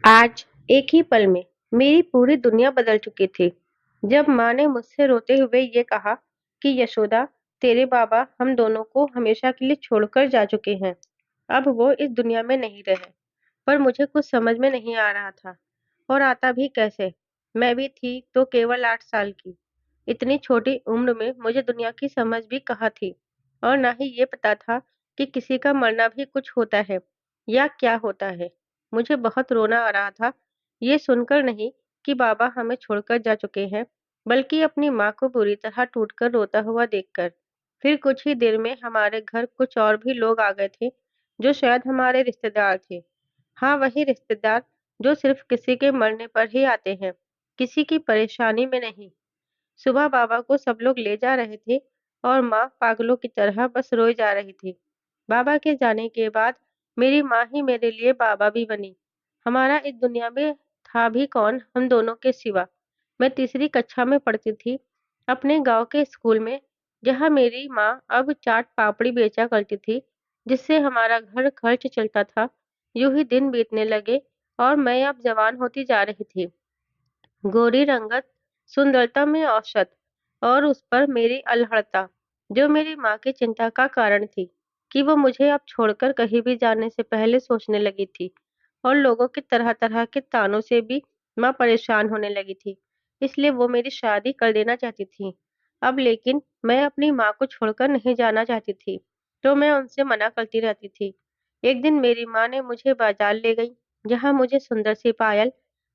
आज एक ही पल में मेरी पूरी दुनिया बदल चुकी थी। जब माँ ने मुझसे रोते हुए ये कहा कि यशोदा, तेरे बाबा हम दोनों को हमेशा के लिए छोड़कर जा चुके हैं। अब वो इस दुनिया में नहीं रहे। पर मुझे कुछ समझ में नहीं आ रहा था। और आता भी कैसे? मैं भी थी तो केवल 8 साल की। इतनी छोटी उम्र में मुझे दुनिया की समझ भी कहाँ थी। और ना ही ये पता था कि किसी का मरना भी कुछ होता है या क्या होता है। मुझे बहुत रोना आ रहा था, ये सुनकर नहीं कि बाबा हमें छोड़कर जा चुके हैं, बल्कि अपनी माँ को बुरी तरह टूटकर रोता हुआ देखकर। फिर कुछ ही देर में हमारे घर कुछ और भी लोग आ गए थे, जो शायद हमारे रिश्तेदार थे। हाँ, वही रिश्तेदार जो सिर्फ किसी के मरने पर ही आते हैं, किसी की परेशानी में नहीं। सुबह बाबा को सब लोग ले जा रहे थे और माँ पागलों की तरह बस रोई जा रही थी। बाबा के जाने के बाद मेरी माँ ही मेरे लिए बाबा भी बनी। हमारा इस दुनिया में था भी कौन हम दोनों के सिवा। मैं तीसरी कक्षा में पढ़ती थी, अपने गांव के स्कूल में, जहाँ मेरी माँ अब चाट पापड़ी बेचा करती थी, जिससे हमारा घर खर्च चलता था। यूं ही दिन बीतने लगे और मैं अब जवान होती जा रही थी। गोरी रंगत, सुंदरता में औसत, और उस पर मेरी अल्हड़ता, जो मेरी माँ की चिंता का कारण थी कि वो मुझे अब छोड़कर कहीं भी जाने से पहले सोचने लगी थी। और लोगों के तरह तरह के तानों से भी माँ परेशान होने लगी थी, इसलिए वो मेरी शादी कर देना चाहती थी। अब लेकिन मैं अपनी माँ को छोड़कर नहीं जाना चाहती थी, तो मैं उनसे मना करती रहती थी। एक दिन मेरी माँ ने मुझे बाजार ले गई, जहाँ मुझे सुंदर सी पायल,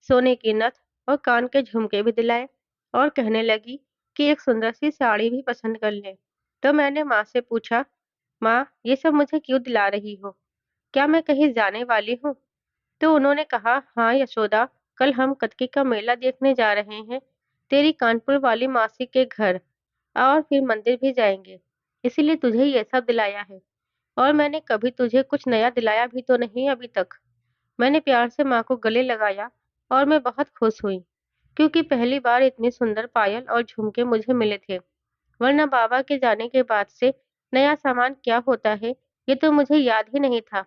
सोने की नथ और कान के झुमके भी दिलाए, और कहने लगी कि एक सुंदर सी साड़ी भी पसंद कर ले। तो मैंने माँ से पूछा, माँ, ये सब मुझे क्यों दिला रही हो? क्या मैं कहीं जाने वाली हूँ? तो उन्होंने कहा, हाँ यशोदा, कल हम कत्की का मेला देखने जा रहे हैं, तेरी कानपुर वाली मासी के घर, और फिर मंदिर भी जाएंगे, इसीलिए तुझे ये सब दिलाया है। और मैंने कभी तुझे कुछ नया दिलाया भी तो नहीं अभी तक। मैंने प्यार से माँ को गले लगाया और मैं बहुत खुश हुई, क्योंकि पहली बार इतनी सुंदर पायल और झुमके मुझे मिले थे। वरना बाबा के जाने के बाद से नया सामान क्या होता है, ये तो मुझे याद ही नहीं था।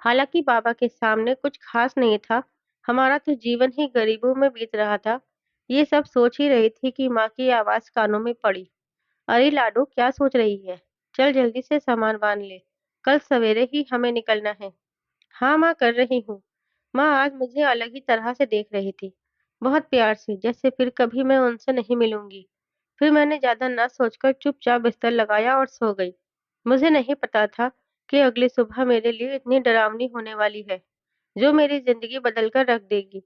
हालांकि बाबा के सामने कुछ खास नहीं था, हमारा तो जीवन ही गरीबों में बीत रहा था। ये सब सोच ही रही थी कि माँ की आवाज कानों में पड़ी, अरे लाडो, क्या सोच रही है? चल जल्दी से सामान बांध ले, कल सवेरे ही हमें निकलना है। हाँ माँ, कर रही हूँ। माँ आज मुझे अलग ही तरह से देख रही थी, बहुत प्यार से, जैसे फिर कभी मैं उनसे नहीं मिलूंगी। फिर मैंने ज्यादा न सोचकर चुपचाप बिस्तर लगाया और सो गई। मुझे नहीं पता था कि अगली सुबह मेरे लिए इतनी डरावनी होने वाली है, जो मेरी जिंदगी बदल कर रख देगी।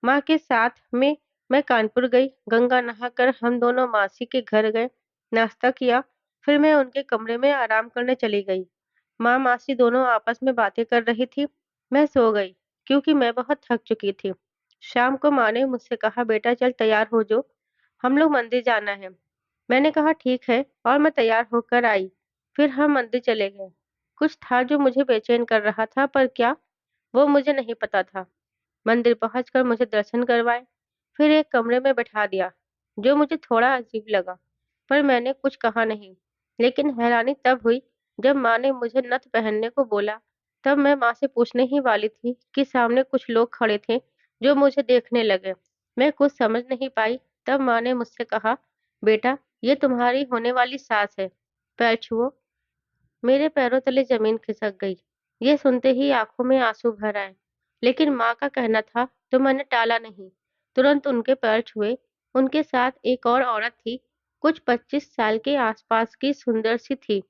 माँ के साथ में मैं कानपुर गई, गंगा नहाकर हम दोनों मासी के घर गए, नाश्ता किया, फिर मैं उनके कमरे में आराम करने चली गई। माँ मासी दोनों आपस में बातें कर रही थी। मैं सो गई, क्योंकि मैं बहुत थक चुकी थी। शाम को माँ ने मुझसे कहा, बेटा चल तैयार हो जो, हम लोग मंदिर जाना है। मैंने कहा ठीक है, और मैं तैयार होकर आई। फिर हम मंदिर चले गए। कुछ था जो मुझे बेचैन कर रहा था, पर क्या, वो मुझे नहीं पता था। मंदिर पहुंचकर मुझे दर्शन करवाए, फिर एक कमरे में बैठा दिया, जो मुझे थोड़ा अजीब लगा, पर मैंने कुछ कहा नहीं। लेकिन हैरानी तब हुई जब माँ ने मुझे नथ पहनने को बोला। तब मैं माँ से पूछने ही वाली थी कि सामने कुछ लोग खड़े थे, जो मुझे देखने लगे। मैं कुछ समझ नहीं पाई। तब माँ ने मुझसे कहा, बेटा, ये तुम्हारी होने वाली सास है, पैर छुओ। मेरे पैरों तले जमीन खिसक गई। ये सुनते ही आंखों में आंसू भर आए। लेकिन माँ का कहना था, तो मैंने टाला नहीं। तुरंत उनके पैर छुए। उनके साथ एक और औरत थी, कुछ 25 साल के आसपास की, सुंदर सी थी,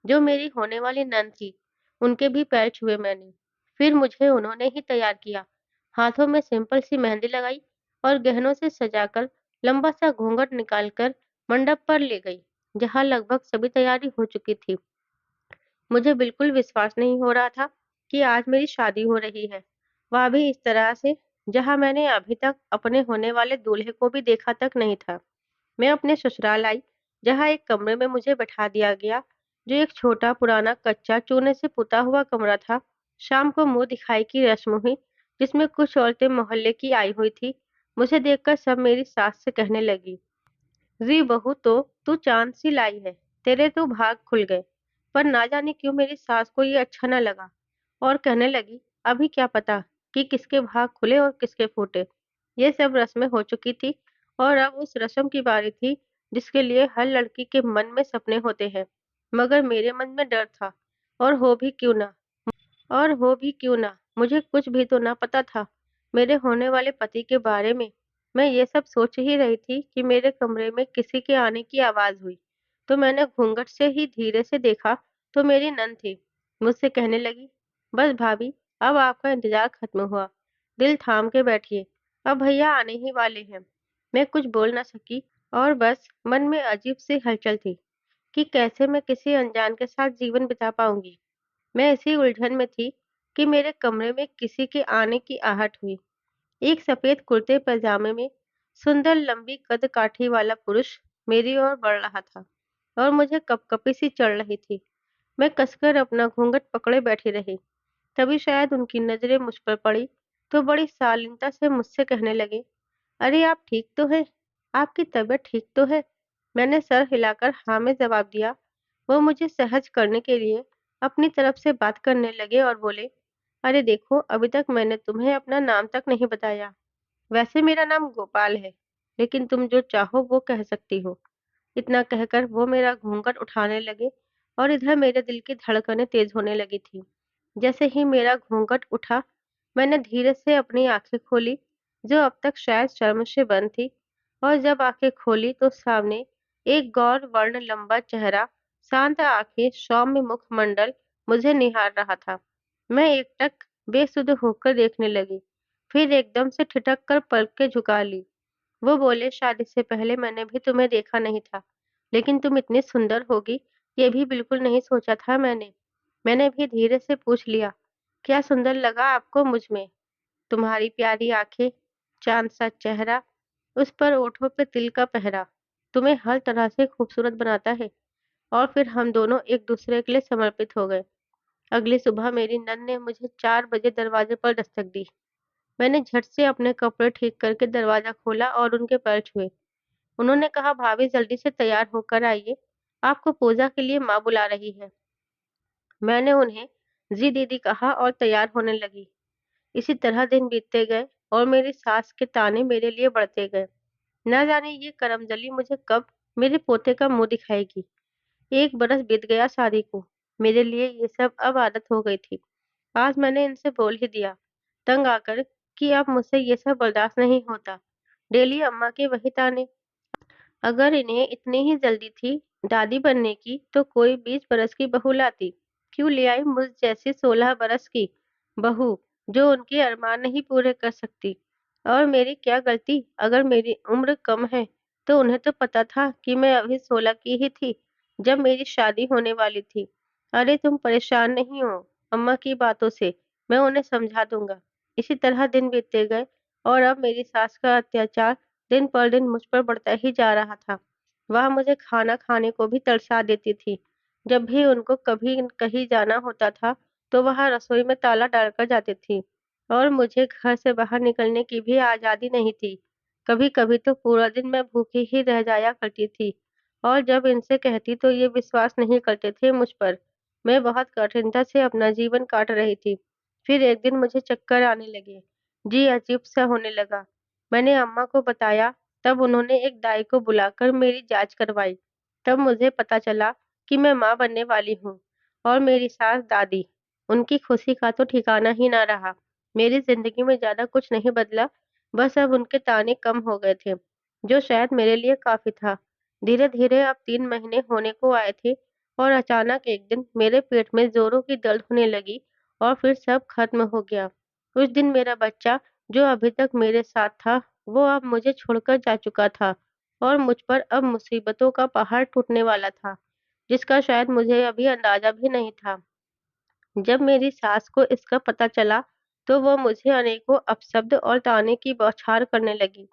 जो मेरी होने वाली नंद थी। उनके भी पैर छुए मैंने। फिर मुझे उन्होंने ही तैयार किया, हाथों में सिंपल सी मेहंदी लगाई और गहनों से सजाकर लंबा सा घूंघट निकालकर मंडप पर ले गई, जहाँ लगभग सभी तैयारी हो चुकी थी। मुझे बिल्कुल विश्वास नहीं हो रहा था कि आज मेरी शादी हो रही है, वह भी इस तरह से, जहां मैंने अभी तक अपने होने वाले दूल्हे को भी देखा तक नहीं था। मैं अपने ससुराल आई, जहां एक कमरे में मुझे बैठा दिया गया, जो एक छोटा पुराना कच्चा चूने से पुता हुआ कमरा था। शाम को मुंह दिखाई की रस्म हुई, जिसमें कुछ औरतें मोहल्ले की आई हुई थी। मुझे देखकर सब मेरी सास से कहने लगी, जी बहू, तो तू चांद सी लाई है, तेरे तो भाग खुल गए। पर ना जाने क्यों मेरी सास को ये अच्छा न लगा, और कहने लगी, अभी क्या पता, कि किसके भाग खुले और किसके फूटे। ये सब रस्में हो चुकी थी और अब उस रस्म की बारी थी जिसके लिए हर लड़की के मन में सपने होते हैं। मगर मेरे मन में डर था और हो भी क्यों ना और हो भी क्यों ना, मुझे कुछ भी तो ना पता था मेरे होने वाले पति के बारे में। मैं ये सब सोच ही रही थी कि मेरे कमरे में किसी के आने की आवाज़ हुई। तो मैंने घूंघट से ही धीरे से देखा तो मेरी नंद थी। मुझसे कहने लगी, "बस भाभी, अब आपका इंतज़ार खत्म हुआ। दिल थाम के बैठिए, अब भैया आने ही वाले हैं।" मैं कुछ बोल ना सकी और बस मन में अजीब सी हलचल थी कि कैसे मैं किसी अनजान के साथ जीवन बिता पाऊँगी। मैं इसी उलझन में थी कि मेरे कमरे में किसी के आने की आहट हुई। एक सफेद कुर्ते पैजामे में सुंदर लंबी कद-काठी वाला पुरुष मेरी ओर बढ़ रहा था और मुझे कँपकँपी सी चढ़ रही थी। मैं कसकर अपना घूंघट पकड़े बैठी रही। तभी शायद उनकी नज़रें मुझ पर पड़ी, तो बड़ी शालीनता से मुझसे कहने लगे, "अरे आप ठीक तो हैं? आपकी तबीयत ठीक तो है?" मैंने सर हिलाकर हाँ में जवाब दिया। वो मुझे सहज करने के लिए अपनी तरफ से बात करने लगे और बोले, "अरे देखो, अभी तक मैंने तुम्हें अपना नाम तक नहीं बताया। वैसे मेरा नाम गोपाल है, लेकिन तुम जो चाहो वो कह सकती हो।" इतना कहकर वो मेरा घूंघट उठाने लगे और इधर मेरे दिल की धड़कनें तेज होने लगी थी। जैसे ही मेरा घूंघट उठा, मैंने धीरे से अपनी आंखें खोली, जो अब तक शायद शर्म से बंद थी, और जब आंखें खोली तो सामने एक गौर वर्ण लंबा चेहरा, शांत आंखें, सौम्य मुखमंडल मुझे निहार रहा था। मैं एकटक बेसुध होकर देखने लगी, फिर एकदम से ठिठक कर पलकें झुका ली। वो बोले, "शादी से पहले मैंने भी तुम्हें देखा नहीं था, लेकिन तुम इतनी सुंदर होगी, ये भी बिल्कुल नहीं सोचा था मैंने।" मैंने भी धीरे से पूछ लिया, "क्या सुंदर लगा आपको मुझ में?" "तुम्हारी प्यारी आँखें, चाँद सा चेहरा, उस पर होठों पे तिल का पहरा, तुम्हें हर तरह से खूबसूरत बनाता है।" और फिर हम दोनों एक-दूसरे के लिए समर्पित हो गए। अगली सुबह मेरी नंद ने मुझे 4 बजे दरवाजे पर दस्तक दी। मैंने झट से अपने कपड़े ठीक करके दरवाज़ा खोला और उनके पैर छुए। उन्होंने कहा, "भाभी जल्दी से तैयार होकर आइए, आपको पूजा के लिए माँ बुला रही है।" मैंने उन्हें जी दीदी कहा और तैयार होने लगी। इसी तरह दिन बीतते गए और मेरी सास के ताने मेरे लिए बढ़ते गए। न जाने ये करमजली मुझे कब मेरे पोते का मुँह दिखाएगी। 1 बरस बीत गया शादी को। मेरे लिए ये सब अब आदत हो गई थी। आज मैंने इनसे बोल ही दिया, तंग आकर, कि अब मुझसे ये सब बर्दाश्त नहीं होता। डेली अम्मा के वही ताने। अगर इन्हें इतनी ही जल्दी थी दादी बनने की, तो कोई 20 बरस की बहू लाती। क्यों ले आई मुझ जैसी 16 बरस की बहू, जो उनके अरमान नहीं पूरे कर सकती? और मेरी क्या गलती? अगर मेरी उम्र कम है, तो उन्हें तो पता था कि मैं अभी 16 की ही थी, जब मेरी शादी होने वाली थी। अरे तुम परेशान नहीं हो अम्मा की बातों से, मैं उन्हें समझा दूंगा। इसी तरह दिन बीतते गए और अब मेरी सास का अत्याचार दिन पर दिन मुझ पर बढ़ता ही जा रहा था। वह मुझे खाना खाने को भी तरसा देती थी। जब भी उनको कभी कहीं जाना होता था, तो वह रसोई में ताला डालकर जाती थी और मुझे घर से बाहर निकलने की भी आज़ादी नहीं थी। कभी-कभी तो पूरा दिन मैं भूखी ही रह जाया करती थी और जब इनसे कहती तो ये विश्वास नहीं करते थे मुझ पर। मैं बहुत कठिनता से अपना जीवन काट रही थी। फिर एक दिन मुझे चक्कर आने लगे। जी अजीब-सा होने लगा। मैंने अम्मा को बताया, तब उन्होंने एक दाई को बुलाकर मेरी जाँच करवाई। तब मुझे पता चला कि मैं माँ बनने वाली हूँ और मेरी सास दादी। उनकी खुशी का तो ठिकाना ही ना रहा। मेरी ज़िंदगी में ज़्यादा कुछ नहीं बदला, बस अब उनके ताने कम हो गए थे, जो शायद मेरे लिए काफ़ी था। धीरे-धीरे अब 3 महीने होने को आए थे और अचानक एक दिन मेरे पेट में ज़ोरों की दर्द होने लगी और फिर सब खत्म हो गया। उस दिन मेरा बच्चा, जो अभी तक मेरे साथ था, वो अब मुझे छोड़कर जा चुका था और मुझ पर अब मुसीबतों का पहाड़ टूटने वाला था, जिसका शायद मुझे अभी अंदाज़ा भी नहीं था। जब मेरी सास को इसका पता चला, तो वो मुझे अनेकों अपशब्द और ताने की बौछार करने लगी।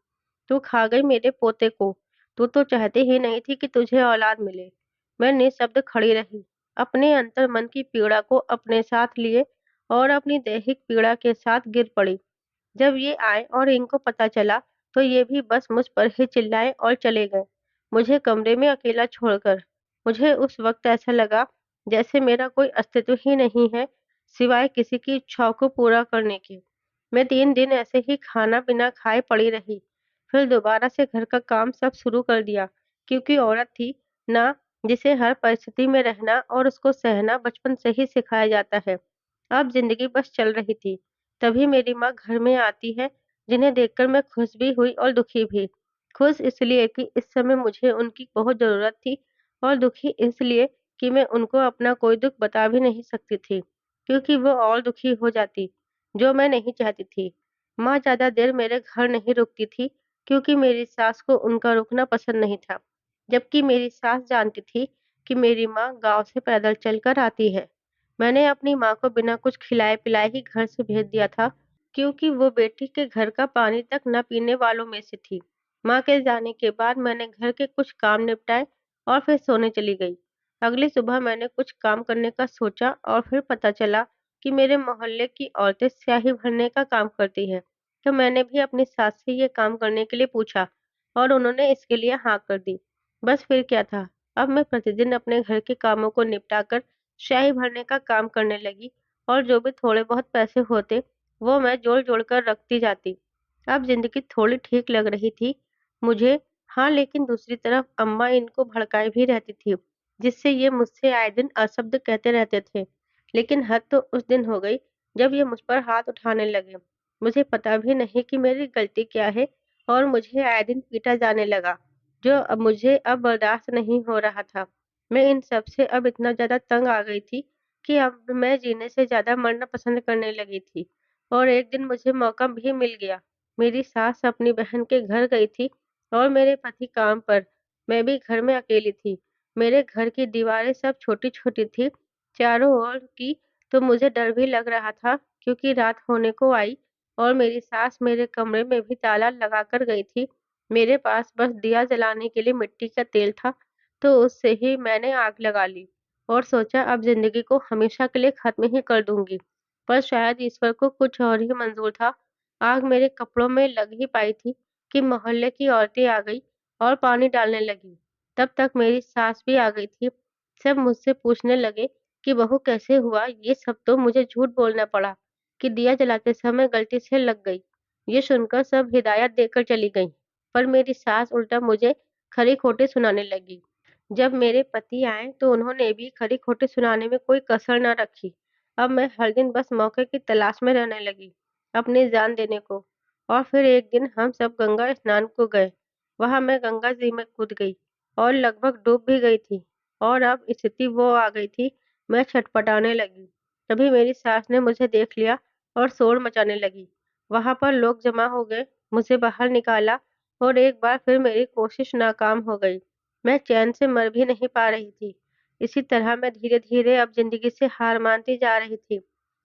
"तू खा गई मेरे पोते को, तू तो चाहती ही नहीं थी कि तुझे औलाद मिले।" मैं निःशब्द खड़ी रही, अपने अंतर्मन की पीड़ा को अपने साथ लिए और अपनी दैहिक पीड़ा के साथ गिर पड़ी। जब ये आए और इनको पता चला, तो ये भी बस मुझ पर ही चिल्लाए और चले गए, मुझे कमरे में अकेला छोड़कर। मुझे उस वक़्त ऐसा लगा जैसे मेरा कोई अस्तित्व ही नहीं है, सिवाय किसी की इच्छाओं को पूरा करने के। मैं 3 दिन ऐसे ही खाना बिना खाए पड़ी रही। फिर दोबारा से घर का काम सब शुरू कर दिया, क्योंकि औरत थी ना, जिसे हर परिस्थिति में रहना और उसको सहना बचपन से ही सिखाया जाता है। अब ज़िंदगी बस चल रही थी। तभी मेरी माँ घर में आती है, जिन्हें देखकर मैं खुश भी हुई और दुखी भी। खुश इसलिए कि इस समय मुझे उनकी बहुत ज़रूरत थी, और दुखी इसलिए कि मैं उनको अपना कोई दुःख बता भी नहीं सकती थी, क्योंकि वो और दुखी हो जाती, जो मैं नहीं चाहती थी। माँ ज़्यादा देर मेरे घर नहीं रुकती थी, क्योंकि मेरी सास को उनका रुकना पसंद नहीं था, जबकि मेरी सास जानती थी कि मेरी माँ गाँव से पैदल चलकर आती है। मैंने अपनी माँ को बिना कुछ खिलाए-पिलाए ही घर से भेज दिया था, क्योंकि वो बेटी के घर का पानी तक न पीने वालों में से थी। माँ के जाने के बाद मैंने घर के कुछ काम निपटाए और फिर सोने चली गई। अगली सुबह मैंने कुछ काम करने का सोचा और फिर पता चला कि मेरे मोहल्ले की औरतें स्याही भरने का काम करती हैं। तो मैंने भी अपनी सास से ये काम करने के लिए पूछा, और उन्होंने इसके लिए हाँ कर दी। बस फिर क्या था, अब मैं प्रतिदिन अपने घर के कामों को निपटाकर स्याही भरने का काम करने लगी, और जो भी थोड़े बहुत पैसे होते, वो मैं जोड़-जोड़ कर रखती जाती। अब ज़िंदगी थोड़ी ठीक लग रही थी मुझे। हाँ, लेकिन दूसरी तरफ अम्मा इनको भड़काए भी रहती थी, जिससे ये मुझसे आए दिन अशब्द कहते रहते थे। लेकिन हद तो उस दिन हो गई, जब ये मुझ पर हाथ उठाने लगे। मुझे पता भी नहीं कि मेरी गलती क्या है, और मुझे आए दिन पीटा जाने लगा, जो अब मुझे अब बर्दाश्त नहीं हो रहा था। मैं इन सब से अब इतना ज़्यादा तंग आ गई थी कि अब मैं जीने से ज़्यादा मरना पसंद करने लगी थी। और एक दिन मुझे मौका भी मिल गया। मेरी सास अपनी बहन के घर गई थी, और मेरे पति काम पर। मैं भी घर में अकेली थी। मेरे घर की दीवारें सब छोटी-छोटी थी, चारों ओर की, तो मुझे डर भी लग रहा था, क्योंकि रात होने को आई और मेरी सास मेरे कमरे में भी ताला लगाकर गई थी। मेरे पास बस दिया जलाने के लिए मिट्टी का तेल था, तो उससे ही मैंने आग लगा ली और सोचा अब ज़िंदगी को हमेशा के लिए ख़त्म ही कर दूँगी। पर शायद ईश्वर को कुछ और ही मंज़ूर था। आग मेरे कपड़ों में लग ही पाई थी कि मोहल्ले की औरतें आ गई और पानी डालने लगीं। तब तक मेरी सास भी आ गई थी। सब मुझसे पूछने लगे कि बहू कैसे हुआ? ये सब तो मुझे झूठ बोलना पड़ा कि दिया जलाते समय गलती से लग गई। ये सुनकर सब हिदायत देकर चली गईं, पर मेरी सास उल्टा मुझे खरी-खोटी सुनाने लगी। जब मेरे पति आए तो उन्होंने भी खरी-खोटी सुनाने में कोई कसर न रखी। अब मैं हर दिन बस मौके की तलाश में रहने लगी, अपनी जान देने को। और फिर एक दिन हम सब गंगा स्नान को गए। वहाँ मैं गंगा जी में कूद गई और लगभग डूब भी गई थी, और अब स्थिति वो आ गई थी, मैं छटपटाने लगी। तभी मेरी सास ने मुझे देख लिया और शोर मचाने लगी। वहाँ पर लोग जमा हो गए, मुझे बाहर निकाला, और एक बार फिर मेरी कोशिश नाकाम हो गई। मैं चैन से मर भी नहीं पा रही थी। इसी तरह मैं धीरे-धीरे अब ज़िंदगी से हार मानती जा रही थी।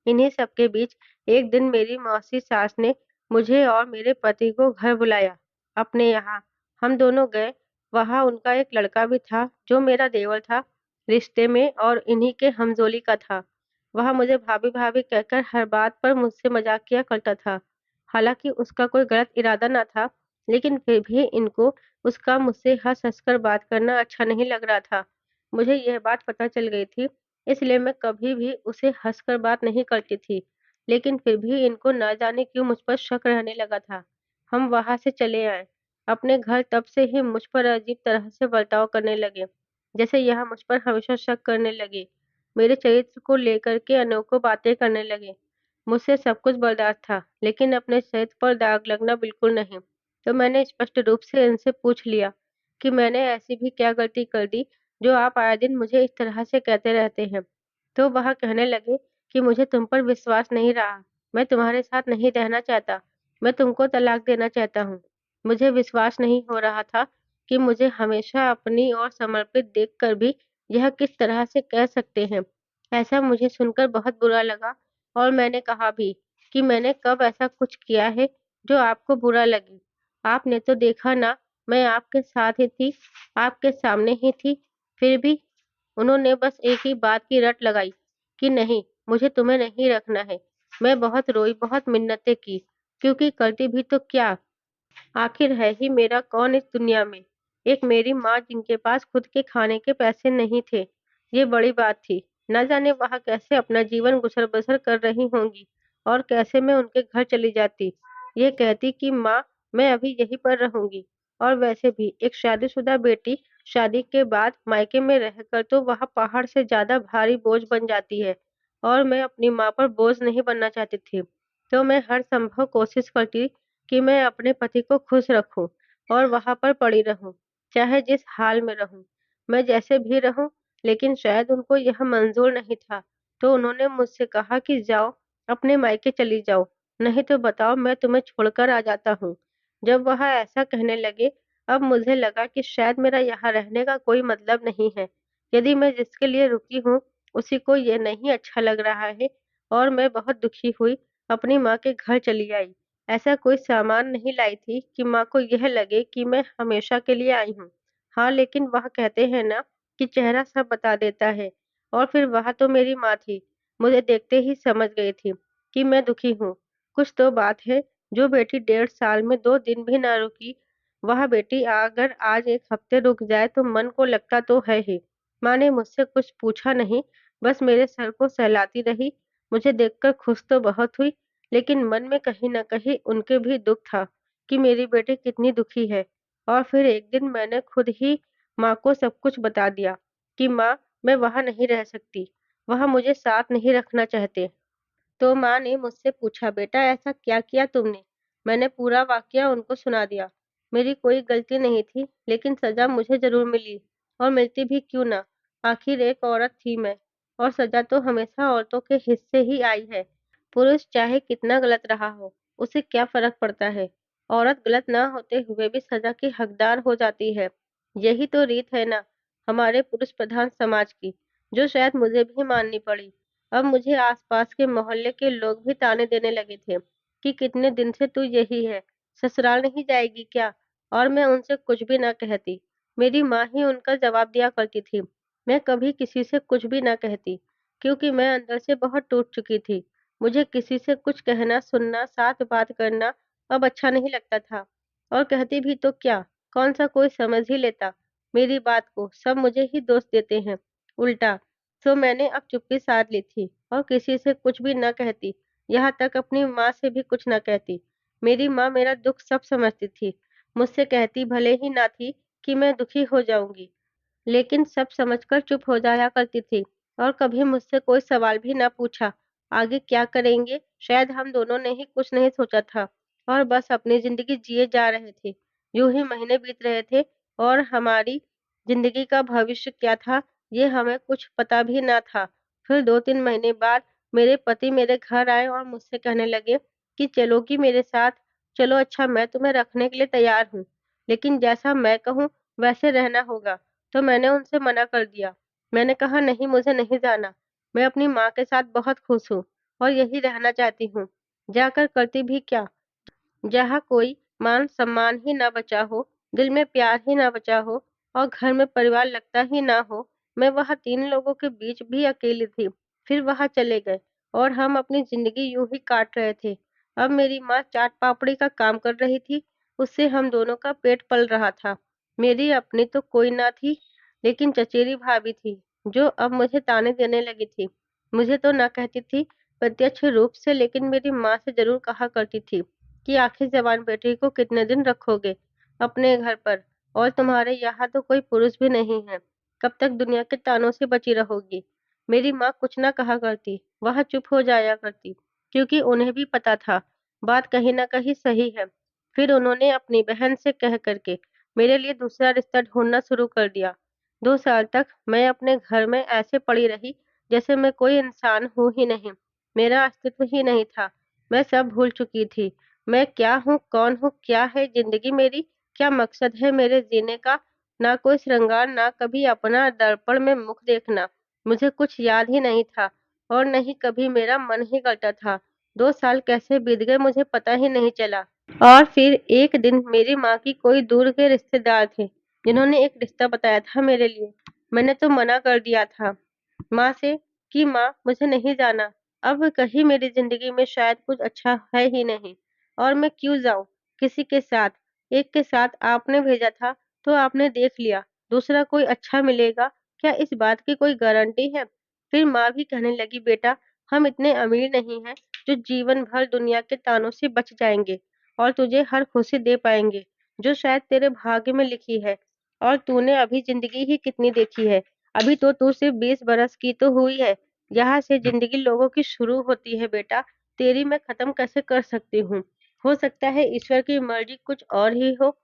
इन्हीं सब के बीच एक दिन मेरी मौसी सास ने मुझे और मेरे पति को घर बुलाया, अपने यहाँ। हम दोनों गए। वहाँ उनका एक लड़का भी था, जो मेरा देवर था रिश्ते में और इन्हीं के हमजोली का था। वह मुझे भाभी-भाभी कहकर हर बात पर मुझसे मज़ाक किया करता था। हालाँकि उसका कोई गलत इरादा ना था, लेकिन फिर भी इनको उसका मुझसे हँस-हँस कर बात करना अच्छा नहीं लग रहा था। मुझे यह बात पता चल गई थी, इसलिए मैं कभी भी उसे हँसकर बात नहीं करती थी। लेकिन फिर भी इनको न जाने क्यों मुझ पर शक रहने लगा था। हम वहाँ से चले आए। अपने घर तब से ही मुझ पर अजीब तरह से बर्ताव करने लगे, जैसे यह मुझ पर हमेशा शक करने लगे। मेरे चरित्र को लेकर के अनोखों बातें करने लगे। मुझसे सब कुछ बर्दाश्त था, लेकिन अपने चरित्र पर दाग लगना बिल्कुल नहीं। तो मैंने स्पष्ट रूप से इनसे पूछ लिया कि मैंने ऐसी भी क्या गलती कर दी, जो आप आए दिन मुझे इस तरह से कहते रहते हैं। तो वह कहने लगे कि मुझे तुम पर विश्वास नहीं रहा। मैं तुम्हारे साथ नहीं रहना चाहता। मैं तुमको तलाक देना चाहता हूँ। मुझे विश्वास नहीं हो रहा था कि मुझे हमेशा अपनी ओर समर्पित देखकर भी यह किस तरह से कह सकते हैं। ऐसा मुझे सुनकर बहुत बुरा लगा, और मैंने कहा भी कि मैंने कब ऐसा कुछ किया है जो आपको बुरा लगे। आपने तो देखा ना, मैं आपके साथ ही थी, आपके सामने ही थी। फिर भी उन्होंने बस एक ही बात की रट लगाई कि नहीं, मुझे तुम्हें नहीं रखना है। मैं बहुत रोई, बहुत मिन्नतें की, क्योंकि करती भी तो क्या? आखिर है ही मेरा कौन इस दुनिया में? एक मेरी माँ, जिनके पास खुद के खाने के पैसे नहीं थे। ये बड़ी बात थी। न जाने वह कैसे अपना जीवन गुजर-बसर कर रही होंगी। और कैसे मैं उनके घर चली जाती। ये कहती कि माँ, मैं अभी यहीं पर रहूँगी। और वैसे भी एक शादीशुदा बेटी शादी के बाद मायके में रहकर तो वहाँ पहाड़ से ज़्यादा भारी बोझ बन जाती है, और मैं अपनी माँ पर बोझ नहीं बनना चाहती थी। तो मैं हर संभव कोशिश करती कि मैं अपने पति को खुश रखूँ और वहाँ पर पड़ी रहूँ, चाहे जिस हाल में रहूँ। मैं जैसे भी रहूँ, लेकिन शायद उनको यह मंज़ूर नहीं था। तो उन्होंने मुझसे कहा कि जाओ, अपने मायके चली जाओ, नहीं तो बताओ मैं तुम्हें छोड़कर आ जाता हूँ। जब वह ऐसा कहने लगे, अब मुझे लगा कि शायद मेरा यहाँ रहने का कोई मतलब नहीं है। यदि मैं जिसके लिए रुकी हूँ, उसी को ये नहीं अच्छा लग रहा है, और मैं बहुत दुखी हुई, अपनी माँ के घर चली आई। ऐसा कोई सामान नहीं लाई थी कि माँ को यह लगे कि मैं हमेशा के लिए आई हूँ। हाँ, लेकिन वह कहते हैं ना कि चेहरा सब बता देता है, और फिर वह तो मेरी माँ थी। मुझे देखते ही समझ गई थी कि मैं दुखी हूँ। कुछ तो बात है, जो बेटी 1.5 साल में 2 दिन भी ना रुकी, वह बेटी अगर आज 1 हफ्ते रुक जाए तो मन को लगता तो है ही। माँ ने मुझसे कुछ पूछा नहीं, बस मेरे सर को सहलाती रही। मुझे देखकर खुश तो बहुत हुई, लेकिन मन में कहीं न कहीं उनके भी दुःख था कि मेरी बेटी कितनी दुखी है। और फिर एक दिन मैंने खुद ही माँ को सब कुछ बता दिया कि माँ, मैं वहाँ नहीं रह सकती, वह मुझे साथ नहीं रखना चाहते। तो माँ ने मुझसे पूछा, बेटा ऐसा क्या किया तुमने? मैंने पूरा वाकया उनको सुना दिया। मेरी कोई गलती नहीं थी, लेकिन सज़ा मुझे ज़रूर मिली, और मिलती भी क्यों ना, आखिर एक औरत थी मैं, और सज़ा तो हमेशा औरतों के हिस्से ही आई है। पुरुष चाहे कितना गलत रहा हो, उसे क्या फ़र्क पड़ता है? औरत गलत ना होते हुए भी सज़ा की हकदार हो जाती है। यही तो रीत है ना, हमारे पुरुष प्रधान समाज की, जो शायद मुझे भी माननी पड़ी। अब मुझे आसपास के मोहल्ले के लोग भी ताने देने लगे थे कि कितने दिन से तू यही है, ससुराल नहीं जाएगी क्या? और मैं उनसे कुछ भी ना कहती। मेरी माँ ही उनका जवाब दिया करती थी। मैं कभी किसी से कुछ भी ना कहती, क्योंकि मैं अंदर से बहुत टूट चुकी थी। मुझे किसी से कुछ कहना, सुनना, साथ बात करना अब अच्छा नहीं लगता था। और कहती भी तो क्या, कौन सा कोई समझ ही लेता मेरी बात को, सब मुझे ही दोष देते हैं उल्टा। तो मैंने अब चुप्पी साध ली थी और किसी से कुछ भी न कहती, यहाँ तक अपनी माँ से भी कुछ न कहती। मेरी माँ मेरा दुःख सब समझती थी, मुझसे कहती भले ही ना थी कि मैं दुखी हो जाऊँगी, लेकिन सब समझकर चुप हो जाया करती थी, और कभी मुझसे कोई सवाल भी ना पूछा। आगे क्या करेंगे, शायद हम दोनों ने ही कुछ नहीं सोचा था, और बस अपनी ज़िंदगी जिए जा रहे थे। यूँ ही महीने बीत रहे थे, और हमारी ज़िंदगी का भविष्य क्या था, ये हमें कुछ पता भी ना था। फिर 2-3 महीने बाद मेरे पति मेरे घर आए और मुझसे कहने लगे कि चलोगी मेरे साथ? चलो अच्छा, मैं तुम्हें रखने के लिए तैयार हूँ, लेकिन जैसा मैं कहूँ वैसे रहना होगा। तो मैंने उनसे मना कर दिया। मैंने कहा नहीं, मुझे नहीं जाना। मैं अपनी माँ के साथ बहुत खुश हूँ और यहीं रहना चाहती हूँ। जाकर करती भी क्या? जहाँ कोई मान-सम्मान ही ना बचा हो, दिल में प्यार ही ना बचा हो, और घर में परिवार लगता ही ना हो। मैं वहाँ 3 लोगों के बीच भी अकेली थी। फिर वहाँ चले गए, और हम अपनी ज़िंदगी यूँ ही काट रहे थे। अब मेरी माँ चाट-पापड़ी का काम कर रही थी, उससे हम दोनों का पेट पल रहा था। मेरी अपनी तो कोई ना थी, लेकिन चचेरी भाभी थी, जो अब मुझे ताने देने लगी थी। मुझे तो ना कहती थी प्रत्यक्ष रूप से, लेकिन मेरी माँ से ज़रूर कहा करती थी कि आखिर जवान बेटी को कितने दिन रखोगे अपने घर पर, और तुम्हारे यहाँ तो कोई पुरुष भी नहीं है, कब तक दुनिया के तानों से बची रहोगी। मेरी माँ कुछ ना कहा करती, वह चुप हो जाया करती, क्योंकि उन्हें भी पता था बात कहीं ना कहीं सही है। फिर उन्होंने अपनी बहन से कह करके मेरे लिए दूसरा रिश्ता ढूंढना शुरू कर दिया। 2 साल तक मैं अपने घर में ऐसे पड़ी रही जैसे मैं कोई इंसान हूँ ही नहीं, मेरा अस्तित्व ही नहीं था। मैं सब भूल चुकी थी। मैं क्या हूँ, कौन हूँ, क्या है ज़िंदगी मेरी, क्या मकसद है मेरे जीने का? ना कोई श्रृंगार, ना कभी अपना दर्पण में मुख देखना। मुझे कुछ याद ही नहीं था, और नहीं कभी मेरा मन ही करता था। 2 साल कैसे बीत गए मुझे पता ही नहीं चला। और फिर एक दिन मेरी माँ की कोई दूर के रिश्तेदार थे, जिन्होंने एक रिश्ता बताया था मेरे लिए। मैंने तो मना कर दिया था माँ से कि माँ, मुझे नहीं जाना। अब कहीं मेरी ज़िंदगी में शायद कुछ अच्छा है ही नहीं, और मैं क्यों जाऊँ किसी के साथ? एक के साथ आपने भेजा था, तो आपने देख लिया, दूसरा कोई अच्छा मिलेगा, क्या इस बात की कोई गारंटी है? फिर माँ भी कहने लगी, बेटा, हम इतने अमीर नहीं हैं जो जीवन भर दुनिया के तानों से बच जाएँगे और तुझे हर खुशी दे पाएँगे, जो शायद तेरे भाग्य में लिखी है। और तूने अभी ज़िंदगी ही कितनी देखी है, अभी तो तू सिर्फ़ 20 बरस की तो हुई है। यहाँ से ज़िंदगी लोगों की शुरू होती है बेटा, तेरी मैं ख़त्म कैसे कर सकती हूँ? हो सकता है ईश्वर की मर्ज़ी कुछ और ही हो।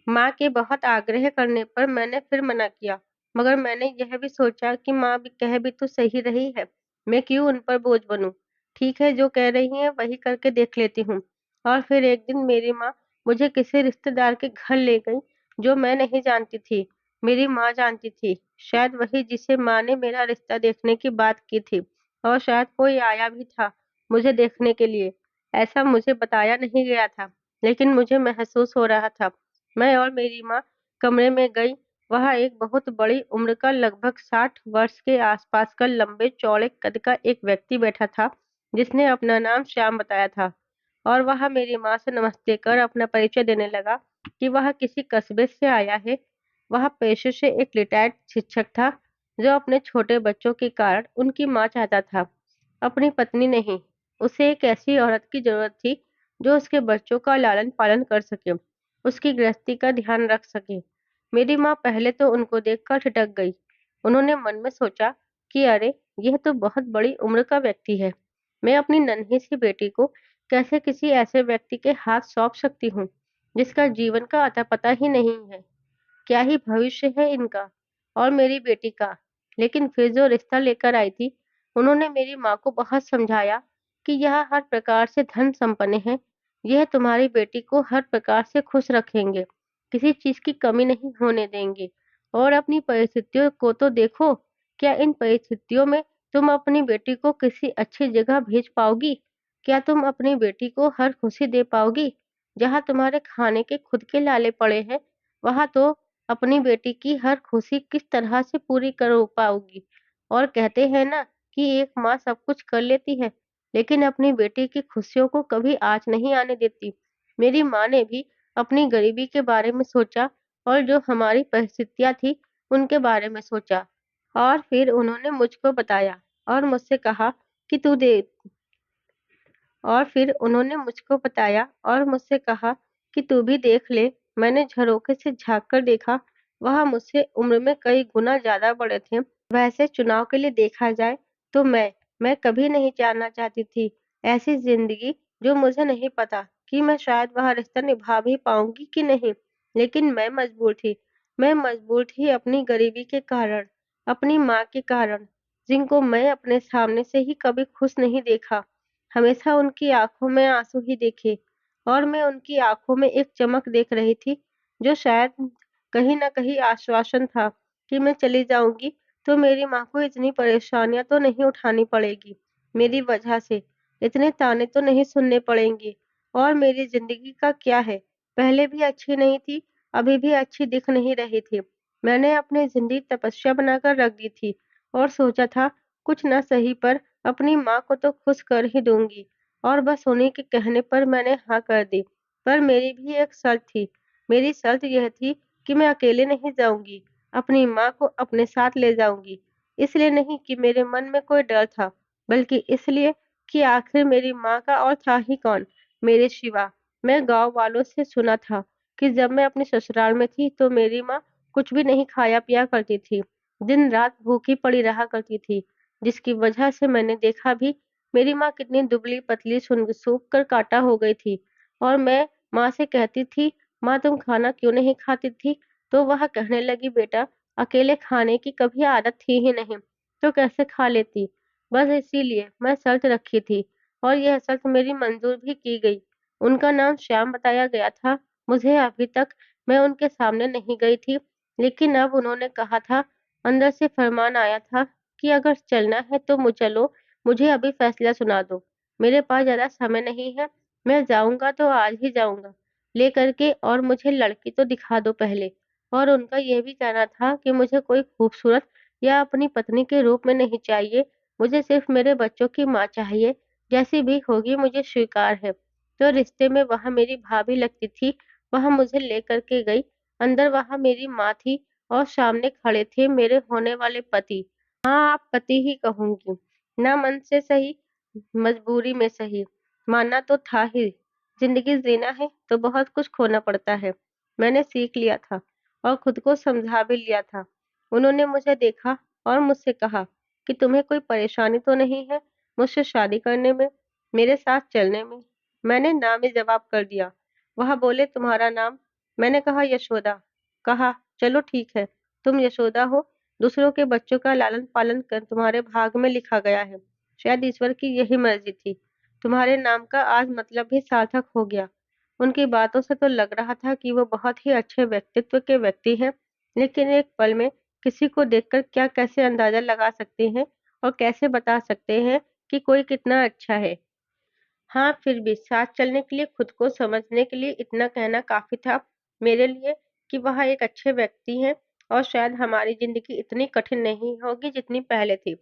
माँ के बहुत आग्रह करने पर मैंने फिर मना किया, मगर मैंने यह भी सोचा कि माँ भी कह भी तो सही रही है, मैं क्यों उन पर बोझ बनूँ? ठीक है, जो कह रही हैं वही करके देख लेती हूँ। और फिर एक दिन मेरी माँ मुझे किसी रिश्तेदार के घर ले गईं, जो मैं नहीं जानती थी, मेरी माँ जानती थी, शायद वही जिसे माँ ने मेरा रिश्ता देखने की बात की थी, और शायद कोई आया भी था मुझे देखने के लिए। ऐसा मुझे बताया नहीं गया था, लेकिन मुझे महसूस हो रहा था। मैं और मेरी माँ कमरे में गई। वहाँ एक बहुत बड़ी उम्र का लगभग 60 वर्ष के आसपास का लंबे चौड़े कद का एक व्यक्ति बैठा था, जिसने अपना नाम श्याम बताया था। और वह मेरी माँ से नमस्ते कर अपना परिचय देने लगा कि वह किसी कस्बे से आया है। वह पेशे से एक रिटायर्ड शिक्षक था, जो अपने छोटे बच्चों के कारण उनकी माँ चाहता था, अपनी पत्नी नहीं। उसे एक ऐसी औरत की जरूरत थी, जो उसके बच्चों का लालन पालन कर सके, उसकी गृहस्थी का ध्यान रख सके। मेरी माँ पहले तो उनको देखकर ठिठक गई। उन्होंने मन में सोचा कि अरे, यह तो बहुत बड़ी उम्र का व्यक्ति है। मैं अपनी नन्ही सी बेटी को कैसे किसी ऐसे व्यक्ति के हाथ सौंप सकती हूँ, जिसका जीवन का अता पता ही नहीं है। क्या ही भविष्य है इनका और मेरी बेटी का। लेकिन फिर जो रिश्ता लेकर आई थी, उन्होंने मेरी माँ को बहुत समझाया कि यह हर प्रकार से धन संपन्न है, यह तुम्हारी बेटी को हर प्रकार से खुश रखेंगे, किसी चीज की कमी नहीं होने देंगे। और अपनी परिस्थितियों को तो देखो, क्या इन परिस्थितियों में तुम अपनी बेटी को किसी अच्छी जगह भेज पाओगी? क्या तुम अपनी बेटी को हर खुशी दे पाओगी? जहाँ तुम्हारे खाने के खुद के लाले पड़े हैं, वहाँ तो अपनी बेटी की हर खुशी किस तरह से पूरी कर पाओगी? और कहते हैं ना कि एक माँ सब कुछ कर लेती है, लेकिन अपनी बेटी की खुशियों को कभी आँच नहीं आने देती। मेरी माँ ने भी अपनी गरीबी के बारे में सोचा और जो हमारी परिस्थितियाँ थी, उनके बारे में सोचा। और फिर उन्होंने मुझको बताया और मुझसे कहा कि तू दे और फिर उन्होंने मुझको बताया और मुझसे कहा कि तू भी देख ले। मैंने झरोखे से झाँक कर देखा, वह मुझसे उम्र में कई गुना ज़्यादा बड़े थे। वैसे चुनाव के लिए देखा जाए तो मैं कभी नहीं जानना चाहती थी ऐसी ज़िंदगी, जो मुझे नहीं पता कि मैं शायद वह रिश्ता निभा भी पाऊँगी कि नहीं। लेकिन मैं मजबूर थी। मैं मजबूर थी अपनी गरीबी के कारण, अपनी माँ के कारण, जिनको मैं अपने सामने से ही कभी खुश नहीं देखा। हमेशा उनकी आँखों में आँसू ही देखे, और मैं उनकी आँखों में एक चमक देख रही थी, जो शायद कहीं न कहीं आश्वासन था कि मैं चली जाऊँगी तो मेरी माँ को इतनी परेशानियाँ तो नहीं उठानी पड़ेगी मेरी वजह से, इतने ताने तो नहीं सुनने पड़ेंगे। और मेरी ज़िंदगी का क्या है, पहले भी अच्छी नहीं थी, अभी भी अच्छी दिख नहीं रही थी। मैंने अपनी ज़िंदगी तपस्या बनाकर रख दी थी और सोचा था कुछ न सही पर अपनी माँ को तो खुश कर ही दूँगी, और बस उन्हीं के कहने पर मैंने हाँ कर दी। पर मेरी भी एक शर्त थी। मेरी शर्त यह थी कि मैं अकेले नहीं जाऊँगी, अपनी माँ को अपने साथ ले जाऊँगी। इसलिए नहीं कि मेरे मन में कोई डर था, बल्कि इसलिए कि आखिर मेरी माँ का और था ही कौन मेरे सिवा। मैं गाँव वालों से सुना था कि जब मैं अपने ससुराल में थी तो मेरी माँ कुछ भी नहीं खाया पिया करती थी, दिन-रात भूखी पड़ी रहा करती थी। जिसकी वजह से मैंने देखा भी, मेरी माँ कितनी दुबली-पतली सूख कर काँटा हो गई थी। और मैं माँ से कहती थी, "माँ तुम खाना क्यों नहीं खाती थी?" तो वह कहने लगी, "बेटा अकेले खाने की कभी आदत थी ही नहीं, तो कैसे खा लेती?" बस इसीलिए मैं शर्त रखी थी, और यह शर्त मेरी मंज़ूर भी की गई। उनका नाम श्याम बताया गया था। मुझे अभी तक मैं उनके सामने नहीं गई थी, लेकिन अब उन्होंने कहा था, अंदर से फरमान आया था कि अगर चलना है तो चलो, मुझे अभी फैसला सुना दो। मेरे पास ज़्यादा समय नहीं है, मैं जाऊँगा तो आज ही जाऊँगा, लेकर के, और मुझे लड़की तो दिखा दो पहले। और उनका ये भी कहना था कि मुझे कोई खूबसूरत या अपनी पत्नी के रूप में नहीं चाहिए, मुझे सिर्फ़ मेरे बच्चों की माँ चाहिए, जैसी भी होगी मुझे स्वीकार है। तो रिश्ते में वहाँ मेरी भाभी लगती थी, वह मुझे लेकर के गई। अंदर वहाँ मेरी माँ थी और सामने खड़े थे मेरे होने वाले पति। हाँ, आप पति ही कहूँगी। ना मन से सही, मजबूरी में सही, मानना तो था ही। जिंदगी जीना है तो बहुत कुछ खोना पड़ता है। मैंने सीख लिया था और खुद को समझा भी लिया था। उन्होंने मुझे देखा और मुझसे कहा कि तुम्हें कोई परेशानी तो नहीं है मुझसे शादी करने में, मेरे साथ चलने में। मैंने ना में जवाब कर दिया। वह बोले, तुम्हारा नाम? मैंने कहा, यशोदा। कहा, चलो ठीक है, तुम यशोदा हो। दूसरों के बच्चों का लालन पालन कर तुम्हारे भाग में लिखा गया है। शायद ईश्वर की यही मर्जी थी। तुम्हारे नाम का आज मतलब भी सार्थक हो गया। उनकी बातों से तो लग रहा था कि वो बहुत ही अच्छे व्यक्तित्व के व्यक्ति हैं, लेकिन एक पल में किसी को देखकर क्या कैसे अंदाजा लगा सकते हैं और कैसे बता सकते हैं कि कोई कितना अच्छा है। हाँ, फिर भी साथ चलने के लिए, खुद को समझने के लिए इतना कहना काफ़ी था मेरे लिए कि वह एक अच्छे व्यक्ति हैं और शायद हमारी ज़िंदगी इतनी कठिन नहीं होगी जितनी पहले थी।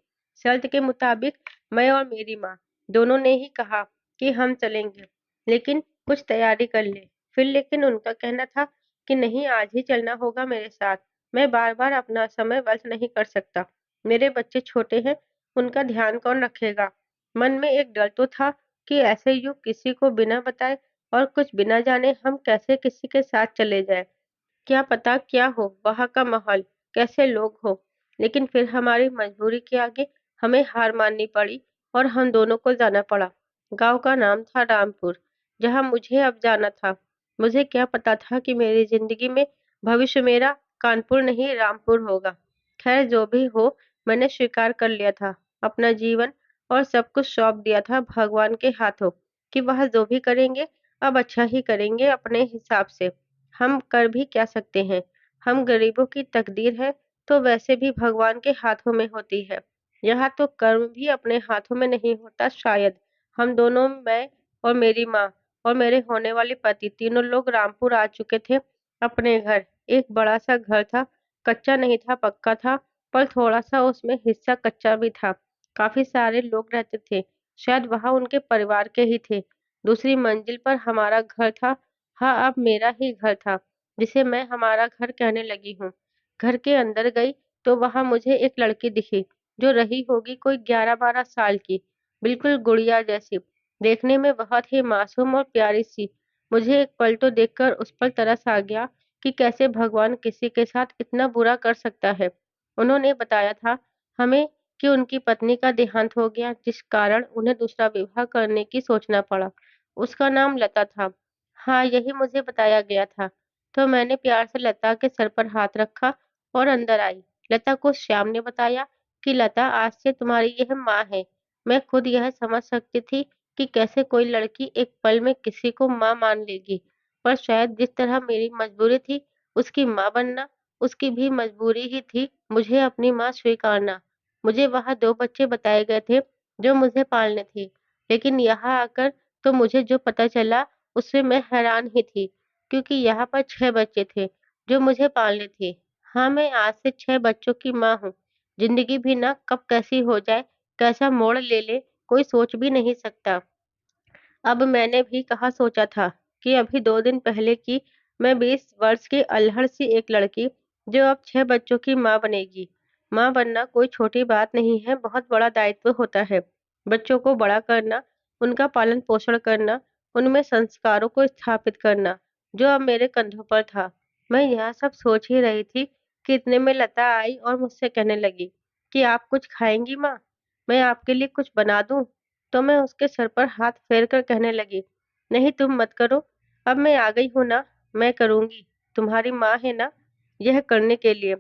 शर्त के मुताबिक मैं और मेरी माँ दोनों ने ही कहा कि हम चलेंगे, लेकिन कुछ तैयारी कर ले। फिर लेकिन उनका कहना था कि नहीं, आज ही चलना होगा मेरे साथ। मैं बार-बार अपना समय व्यर्थ नहीं कर सकता। मेरे बच्चे छोटे हैं, उनका ध्यान कौन रखेगा? मन में एक डर तो था कि ऐसे युग किसी को बिना बताए और कुछ बिना जाने हम कैसे किसी के साथ चले जाएं। क्या पता क्या हो वहाँ का माहौल, कैसे लोग हो। लेकिन फिर हमारी मजबूरी के आगे हमें हार माननी पड़ी और हम दोनों को जाना पड़ा। गांव का नाम था रामपुर, जहाँ मुझे अब जाना था। मुझे क्या पता था कि मेरी जिंदगी में भविष्य मेरा कानपुर नहीं रामपुर होगा। खैर जो भी हो, मैंने स्वीकार कर लिया था। अपना जीवन और सब कुछ सौंप दिया था भगवान के हाथों कि वह जो भी करेंगे अब अच्छा ही करेंगे अपने हिसाब से। हम कर भी क्या सकते हैं? हम गरीबों की तकदीर है तो वैसे भी भगवान के हाथों में होती है। यहाँ तो कर्म भी अपने हाथों में नहीं होता शायद। हम दोनों, मैं और मेरी माँ और मेरे होने वाले पति, तीनों लोग रामपुर आ चुके थे अपने घर। एक बड़ा सा घर था, कच्चा नहीं था, पक्का था, पर थोड़ा सा उसमें हिस्सा कच्चा भी था। काफी सारे लोग रहते थे, शायद वह उनके परिवार के ही थे। दूसरी मंजिल पर हमारा घर था। हाँ, अब मेरा ही घर था, जिसे मैं हमारा घर कहने लगी हूँ। घर के अंदर गई तो वहां मुझे एक लड़की दिखी, जो रही होगी कोई 11-12 साल की, बिल्कुल गुड़िया जैसी, देखने में बहुत ही मासूम और प्यारी सी। मुझे एक पल तो देखकर उस पर तरस आ गया कि कैसे भगवान किसी के साथ इतना बुरा कर सकता है। उन्होंने बताया था हमें कि उनकी पत्नी का देहांत हो गया, जिस कारण उन्हें दूसरा विवाह करने की सोचना पड़ा। उसका नाम लता था। हाँ, यही मुझे बताया गया था। तो मैंने प्यार से लता के सर पर हाथ रखा और अंदर आई। लता को श्याम ने बताया कि लता, आज से तुम्हारी यह माँ है। मैं खुद यह समझ सकती थी कि कैसे कोई लड़की एक पल में किसी को माँ मान लेगी, पर शायद जिस तरह मेरी मजबूरी थी उसकी माँ बनना, उसकी भी मजबूरी ही थी मुझे अपनी माँ स्वीकारना। मुझे वहां 2 बच्चे बताए गए थे जो मुझे पालने थे, लेकिन यहाँ आकर तो मुझे जो पता चला उससे मैं हैरान ही थी, क्योंकि यहाँ पर 6 बच्चे थे जो मुझे पालने थे। हाँ, मैं आज से 6 बच्चों की माँ हूँ। जिंदगी भी ना कब कैसी हो जाए, कैसा मोड़ ले ले, कोई सोच भी नहीं सकता। अब मैंने भी कहाँ सोचा था कि अभी 2 दिन पहले की मैं 20 वर्ष की अल्हड़ सी एक लड़की, जो अब 6 बच्चों की माँ बनेगी। माँ बनना कोई छोटी बात नहीं है, बहुत बड़ा दायित्व होता है। बच्चों को बड़ा करना, उनका पालन पोषण करना, उनमें संस्कारों को स्थापित करना, जो अब मेरे कंधों पर था। मैं यह सब सोच ही रही थी कि इतने में लता आई और मुझसे कहने लगी कि आप कुछ खाएंगी माँ? मैं आपके लिए कुछ बना दूं? तो मैं उसके सर पर हाथ फेर कर कहने लगी, नहीं तुम मत करो, अब मैं आ गई हूँ ना, मैं करूँगी, तुम्हारी माँ है ना, यह करने के लिए।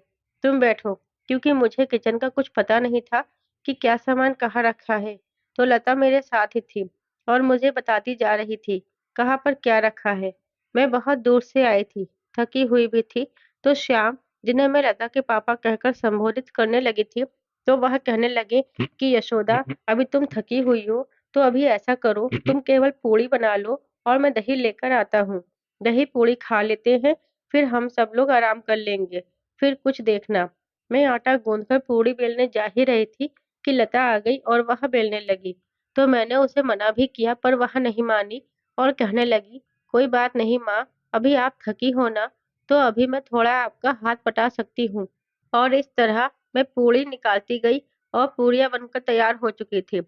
तुम बैठो, क्योंकि मुझे किचन का कुछ पता नहीं था कि क्या सामान कहाँ रखा है। तो लता मेरे साथ ही थी और मुझे बताती जा रही थी कहाँ पर क्या रखा है। मैं बहुत दूर से आई थी, थकी हुई भी थी। तो श्याम, जिन्हें मैं लता के पापा कहकर संबोधित करने लगी थी, तो वह कहने लगे कि यशोदा, अभी तुम थकी हुई हो तो अभी ऐसा करो, तुम केवल पूड़ी बना लो और मैं दही लेकर आता हूँ। दही पूड़ी खा लेते हैं, फिर हम सब लोग आराम कर लेंगे। फिर कुछ देखना। मैं आटा गूंथकर पूड़ी बेलने जा ही रही थी कि लता आ गई और वह बेलने लगी। तो मैंने उसे मना भी किया, पर वह नहीं मानी और कहने लगी, कोई बात नहीं माँ, अभी आप थकी हो ना, तो अभी मैं थोड़ा आपका हाथ बटा सकती हूँ। और इस तरह मैं पूड़ी निकालती गई और पूरियां बनकर तैयार हो चुकी थी।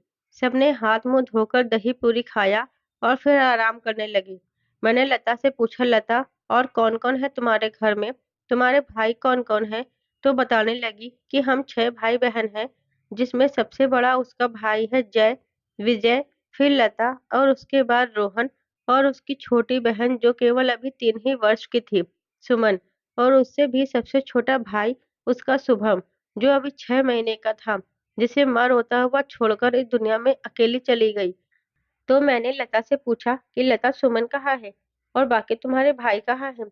सबने हाथ मुंह धोकर दही पूरी खाया और फिर आराम करने लगी। मैंने लता से पूछा, लता, और कौन कौन है तुम्हारे घर में? तुम्हारे भाई कौन कौन है? तो बताने लगी कि हम 6 भाई बहन हैं, जिसमें सबसे बड़ा उसका भाई है जय, विजय, फिर लता, और उसके बाद रोहन, और उसकी छोटी बहन जो केवल अभी 3 ही वर्ष की थी, सुमन, और उससे भी सबसे छोटा भाई उसका शुभम, जो अभी 6 महीने का था, जिसे माँ रोता हुआ छोड़कर इस दुनिया में अकेली चली गई। तो मैंने लता से पूछा कि लता, सुमन कहाँ है? और बाकी तुम्हारे भाई कहाँ हैं?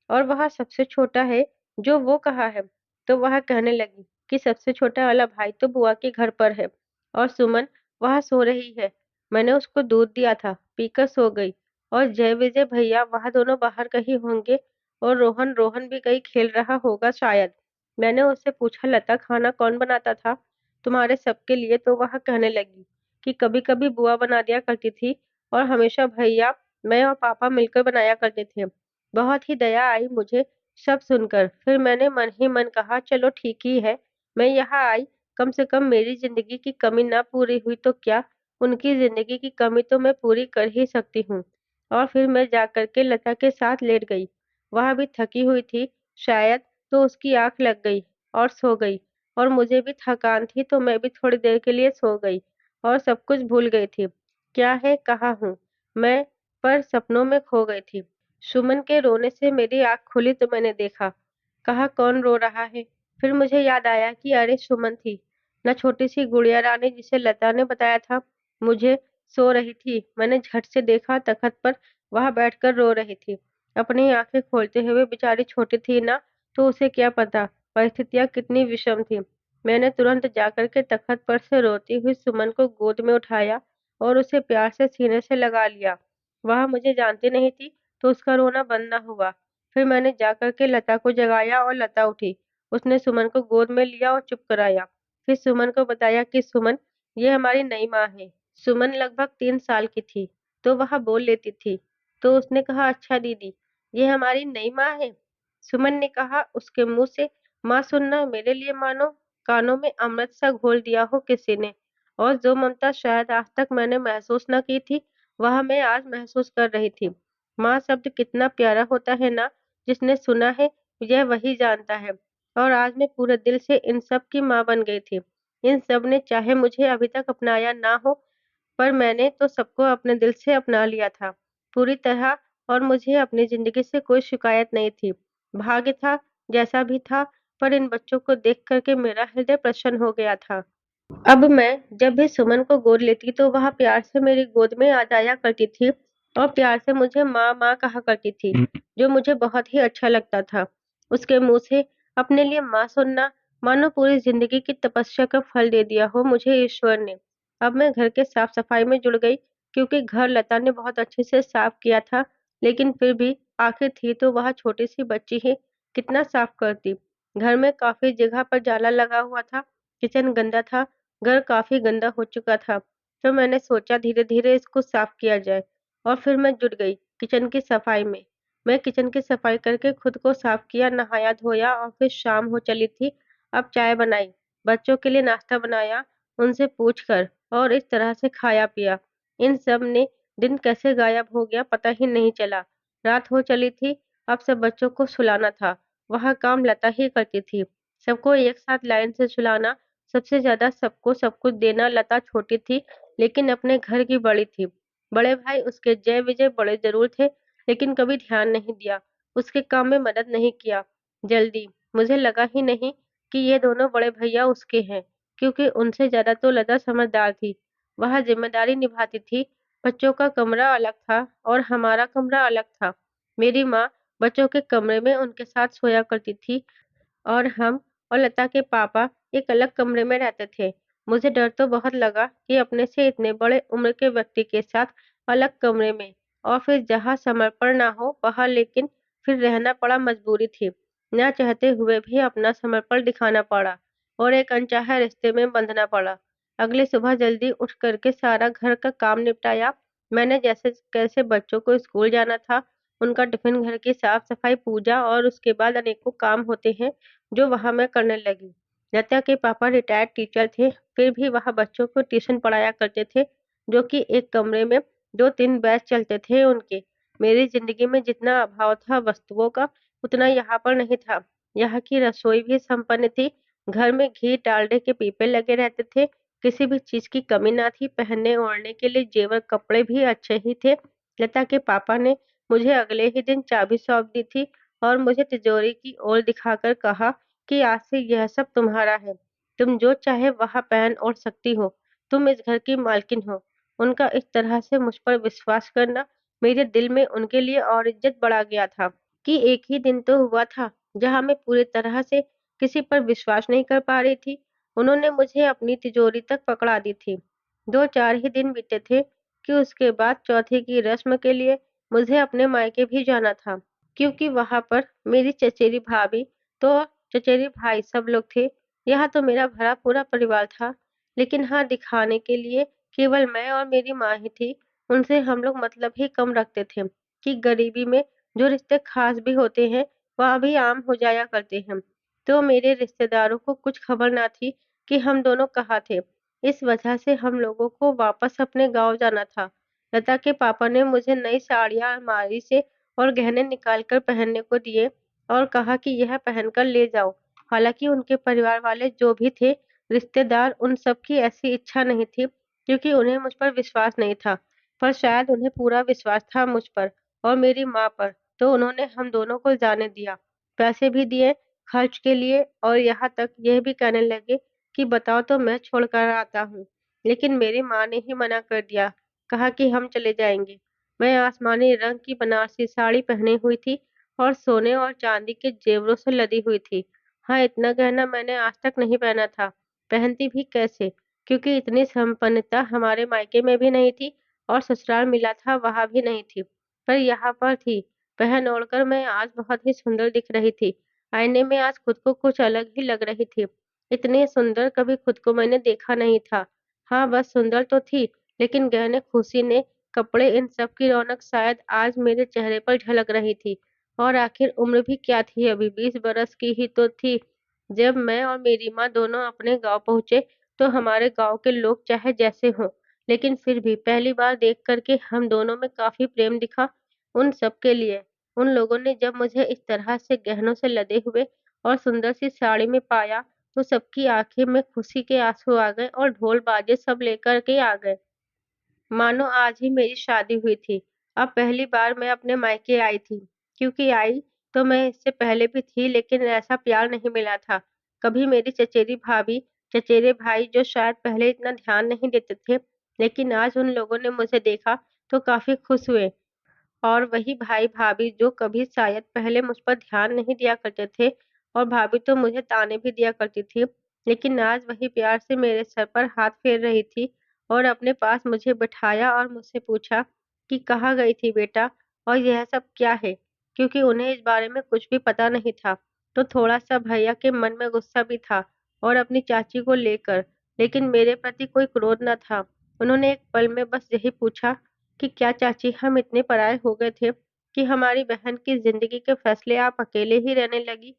और वह सबसे छोटा है, जो वो कहाँ है? तो वह कहने लगी कि सबसे छोटा वाला भाई तो बुआ के घर पर है, और सुमन वहाँ सो रही है। मैंने उसको दूध दिया था, पीकर सो गई। और जय विजय भैया वहाँ दोनों बाहर कहीं होंगे, और रोहन रोहन भी कहीं खेल रहा होगा शायद। मैंने उससे पूछा, लता, खाना कौन बनाता था तुम्हारे सबके लिए? तो वह कहने लगी कि कभी-कभी बुआ बना दिया करती थी, और हमेशा भैया, मैं और पापा मिलकर बनाया करते थे। बहुत ही दया आई मुझे सब सुनकर। फिर मैंने मन ही मन कहा, चलो ठीक ही है, मैं यहाँ आई, कम से कम मेरी जिंदगी की कमी ना पूरी हुई तो क्या, उनकी जिंदगी की कमी तो मैं पूरी कर ही सकती हूँ। और फिर मैं जाकर के लता के साथ लेट गई। वह भी थकी हुई थी शायद, तो उसकी आंख लग गई और सो गई। और मुझे भी थकान थी, तो मैं भी थोड़ी देर के लिए सो गई और सब कुछ भूल गई थी। क्या है, कहाँ हूँ मैं? पर सपनों में खो गई थी। सुमन के रोने से मेरी आँख खुली तो मैंने देखा, कहा कौन रो रहा है? फिर मुझे याद आया कि अरे सुमन थी न, छोटी सी गुड़िया रानी जिसे लता ने बताया था मुझे, सो रही थी। मैंने झट से देखा, तखत पर वहां बैठकर रो रही थी, अपनी आंखें खोलते हुए। बेचारी छोटी थी ना, तो उसे क्या पता परिस्थितियां कितनी विषम थी। मैंने तुरंत जाकर के तख्त पर से रोती हुई सुमन को गोद में उठाया और उसे प्यार से सीने से लगा लिया। वह मुझे जानती नहीं थी, तो उसका रोना बंद न हुआ। फिर मैंने जाकर के लता को जगाया और लता उठी। उसने सुमन को गोद में लिया और चुप कराया। फिर सुमन को बताया कि सुमन, ये हमारी नई माँ है। सुमन लगभग 3 साल की थी, तो वह बोल लेती थी। तो उसने कहा, अच्छा दीदी, ये हमारी नई माँ है? सुमन ने कहा, उसके मुंह से माँ सुनना मेरे लिए मानो कानों में अमृत सा घोल दिया हो किसी ने। और जो ममता शायद आज तक मैंने महसूस न की थी, वह मैं आज महसूस कर रही थी। माँ शब्द कितना प्यारा होता है ना, जिसने सुना है यह वही जानता है। और आज मैं पूरे दिल से इन सब की माँ बन गई थी। इन सब ने चाहे मुझे अभी तक अपनाया ना हो, पर मैंने तो सबको अपने दिल से अपना लिया था, पूरी तरह। और मुझे अपनी जिंदगी से कोई शिकायत नहीं थी। भाग्य था जैसा भी था, पर इन बच्चों को देख करके मेरा हृदय प्रसन्न हो गया था। अब मैं जब भी सुमन को गोद लेती तो वह प्यार से मेरी गोद में आ जाया करती थी और प्यार से मुझे माँ माँ कहा करती थी, जो मुझे बहुत ही अच्छा लगता था। उसके मुंह से अपने लिए माँ सुनना मानो पूरी जिंदगी की तपस्या का फल दे दिया हो मुझे ईश्वर ने। अब मैं घर के साफ सफाई में जुड़ गई, क्योंकि घर लता ने बहुत अच्छे से साफ किया था। लेकिन फिर भी आखिर थी तो वह छोटी सी बच्ची ही, कितना साफ करती। घर में काफी जगह पर जाला लगा हुआ था, किचन गंदा था, घर काफी गंदा हो चुका था। तो मैंने सोचा धीरे धीरे इसको साफ किया जाए, और फिर मैं जुट गई किचन की सफाई में। मैं किचन की सफाई करके खुद को साफ किया, नहाया धोया, और फिर शाम हो चली थी। अब चाय बनाई, बच्चों के लिए नाश्ता बनाया उनसे पूछ कर, और इस तरह से खाया पिया। इन सब ने दिन कैसे गायब हो गया पता ही नहीं चला। रात हो चली थी, अब सब बच्चों को सुलाना था। वह काम लता ही करती थी, सबको एक साथ लाइन से सुलाना, सबसे ज्यादा सबको सब कुछ देना। लता छोटी थी, लेकिन अपने घर की बड़ी थी। बड़े भाई उसके जय विजय बड़े जरूर थे, लेकिन कभी ध्यान नहीं दिया, उसके काम में मदद नहीं किया जल्दी। मुझे लगा ही नहीं कि ये दोनों बड़े भैया उसके हैं, क्योंकि उनसे ज्यादा तो लता समझदार थी। वह जिम्मेदारी निभाती थी। बच्चों का कमरा अलग था और हमारा कमरा अलग था। मेरी माँ बच्चों के कमरे में उनके साथ सोया करती थी, और हम और लता के पापा एक अलग कमरे में रहते थे। मुझे डर तो बहुत लगा कि अपने से इतने बड़े उम्र के व्यक्ति के साथ अलग कमरे में, और फिर जहाँ समर्पण ना हो वहाँ, लेकिन फिर रहना पड़ा, मजबूरी थी। न चाहते हुए भी अपना समर्पण दिखाना पड़ा, और एक अनचाहे रिश्ते में बंधना पड़ा। अगली सुबह जल्दी उठ करके सारा घर का काम निपटाया। मैंने जैसे कैसे बच्चों को स्कूल जाना था, उनका टिफिन, घर की साफ सफाई, पूजा, और उसके बाद अनेकों काम होते हैं जो वहां मैं करने लगी। लता के पापा रिटायर्ड टीचर थे, फिर भी वह बच्चों को ट्यूशन पढ़ाया करते थे, जो कि एक कमरे में 2-3 बैच चलते थे उनके। मेरी ज़िंदगी में जितना अभाव था वस्तुओं का, उतना यहाँ पर नहीं था। यहाँ की रसोई भी संपन्न थी, घर में घी, डालडे के पीपे लगे रहते थे, किसी भी चीज़ की कमी ना थी, पहनने-ओढ़ने के लिए जेवर कपड़े भी अच्छे ही थे। लता के पापा ने मुझे अगले ही दिन चाबी सौंप दी थी और मुझे तिजोरी की ओर दिखाकर कहा कि आज से यह सब तुम्हारा है। तुम जो चाहे वहाँ पहन ओढ़ सकती हो। तुम इस घर की मालकिन हो। उनका इस तरह से मुझ पर विश्वास करना मेरे दिल में उनके लिए और इज्जत बढ़ा गया था कि एक ही दिन तो हुआ था जहाँ मैं पूरी तरह से किसी पर विश्वास नहीं कर पा रही थी। उन्होंने मुझे अपनी तिजोरी तक पकड़ा दी थी। 2-4 ही दिन बीते थे कि उसके बाद चौथे की रस्म के लिए मुझे अपने मायके भी जाना था, क्योंकि वहाँ पर मेरी चचेरी भाभी तो चचेरे भाई सब लोग थे। यहाँ तो मेरा भरा पूरा परिवार था, लेकिन हाँ, दिखाने के लिए केवल मैं और मेरी माँ ही थी। उनसे हम लोग मतलब ही कम रखते थे कि गरीबी में जो रिश्ते खास भी होते हैं, वह भी आम हो जाया करते हैं। तो मेरे रिश्तेदारों को कुछ खबर ना थी कि हम दोनों कहाँ थे। इस वजह से हम लोगों को वापस अपने गाँव जाना था। लता के पापा ने मुझे नई साड़ियाँ अलमारी से और गहने निकाल कर पहनने को दिए और कहा कि यह पहनकर ले जाओ। हालाँकि उनके परिवार वाले जो भी थे, रिश्तेदार, उन सब की ऐसी इच्छा नहीं थी, क्योंकि उन्हें मुझ पर विश्वास नहीं था। पर शायद उन्हें पूरा विश्वास था मुझ पर और मेरी माँ पर, तो उन्होंने हम दोनों को जाने दिया। पैसे भी दिए खर्च के लिए और यहाँ तक यह भी कहने लगे कि बताओ तो मैं छोड़कर आता हूँ। लेकिन मेरी माँ ने ही मना कर दिया, कहा कि हम चले जाएँगे। मैं आसमानी रंग की बनारसी साड़ी पहनी हुई थी और सोने और चांदी के जेवरों से लदी हुई थी। हाँ, इतना गहना मैंने आज तक नहीं पहना था। पहनती भी कैसे? क्योंकि इतनी संपन्नता हमारे मायके में भी नहीं थी और ससुराल मिला था वहाँ भी नहीं थी। पर यहाँ पर थी। पहन ओढ़कर मैं आज बहुत ही सुंदर दिख रही थी। आईने में आज खुद को कुछ अलग ही लग रही थी। इतनी सुंदर कभी खुद को मैंने देखा नहीं था। हाँ, बस सुंदर तो थी, लेकिन गहने, खुशीने, कपड़े, इन सब की रौनक शायद आज मेरे चेहरे पर झलक रही थी। और आखिर उम्र भी क्या थी, अभी 20 बरस की ही तो थी। जब मैं और मेरी माँ दोनों अपने गाँव पहुँचे, तो हमारे गाँव के लोग चाहे जैसे हों, लेकिन फिर भी पहली बार देख कर के हम दोनों में काफ़ी प्रेम दिखा उन सब के लिए। उन लोगों ने जब मुझे इस तरह से गहनों से लदे हुए और सुंदर सी साड़ी में पाया, तो सबकी आँखें में खुशी के आँसू आ गए और ढोल बाजे सब लेकर के आ गए। मानो आज ही मेरी शादी हुई थी। अब पहली बार मैं अपने मायके आई थी, क्योंकि आई तो मैं इससे पहले भी थी, लेकिन ऐसा प्यार नहीं मिला था। कभी मेरी चचेरी भाभी, चचेरे भाई जो शायद पहले इतना ध्यान नहीं देते थे, लेकिन आज उन लोगों ने मुझे देखा तो काफ़ी खुश हुए। और वही भाई-भाभी जो कभी शायद पहले मुझ पर ध्यान नहीं दिया करते थे और भाभी तो मुझे ताने भी दिया करती थी, लेकिन आज वही प्यार से मेरे सर पर हाथ फेर रही थी और अपने पास मुझे बिठाया और मुझसे पूछा कि कहाँ गई थी बेटा और यह सब क्या है? क्योंकि उन्हें इस बारे में कुछ भी पता नहीं था, तो थोड़ा-सा भैया के मन में गुस्सा भी था और अपनी चाची को लेकर, लेकिन मेरे प्रति कोई क्रोध न था। उन्होंने एक पल में बस यही पूछा कि क्या चाची हम इतने पराए हो गए थे कि हमारी बहन की ज़िंदगी के फैसले आप अकेले ही रहने लगी?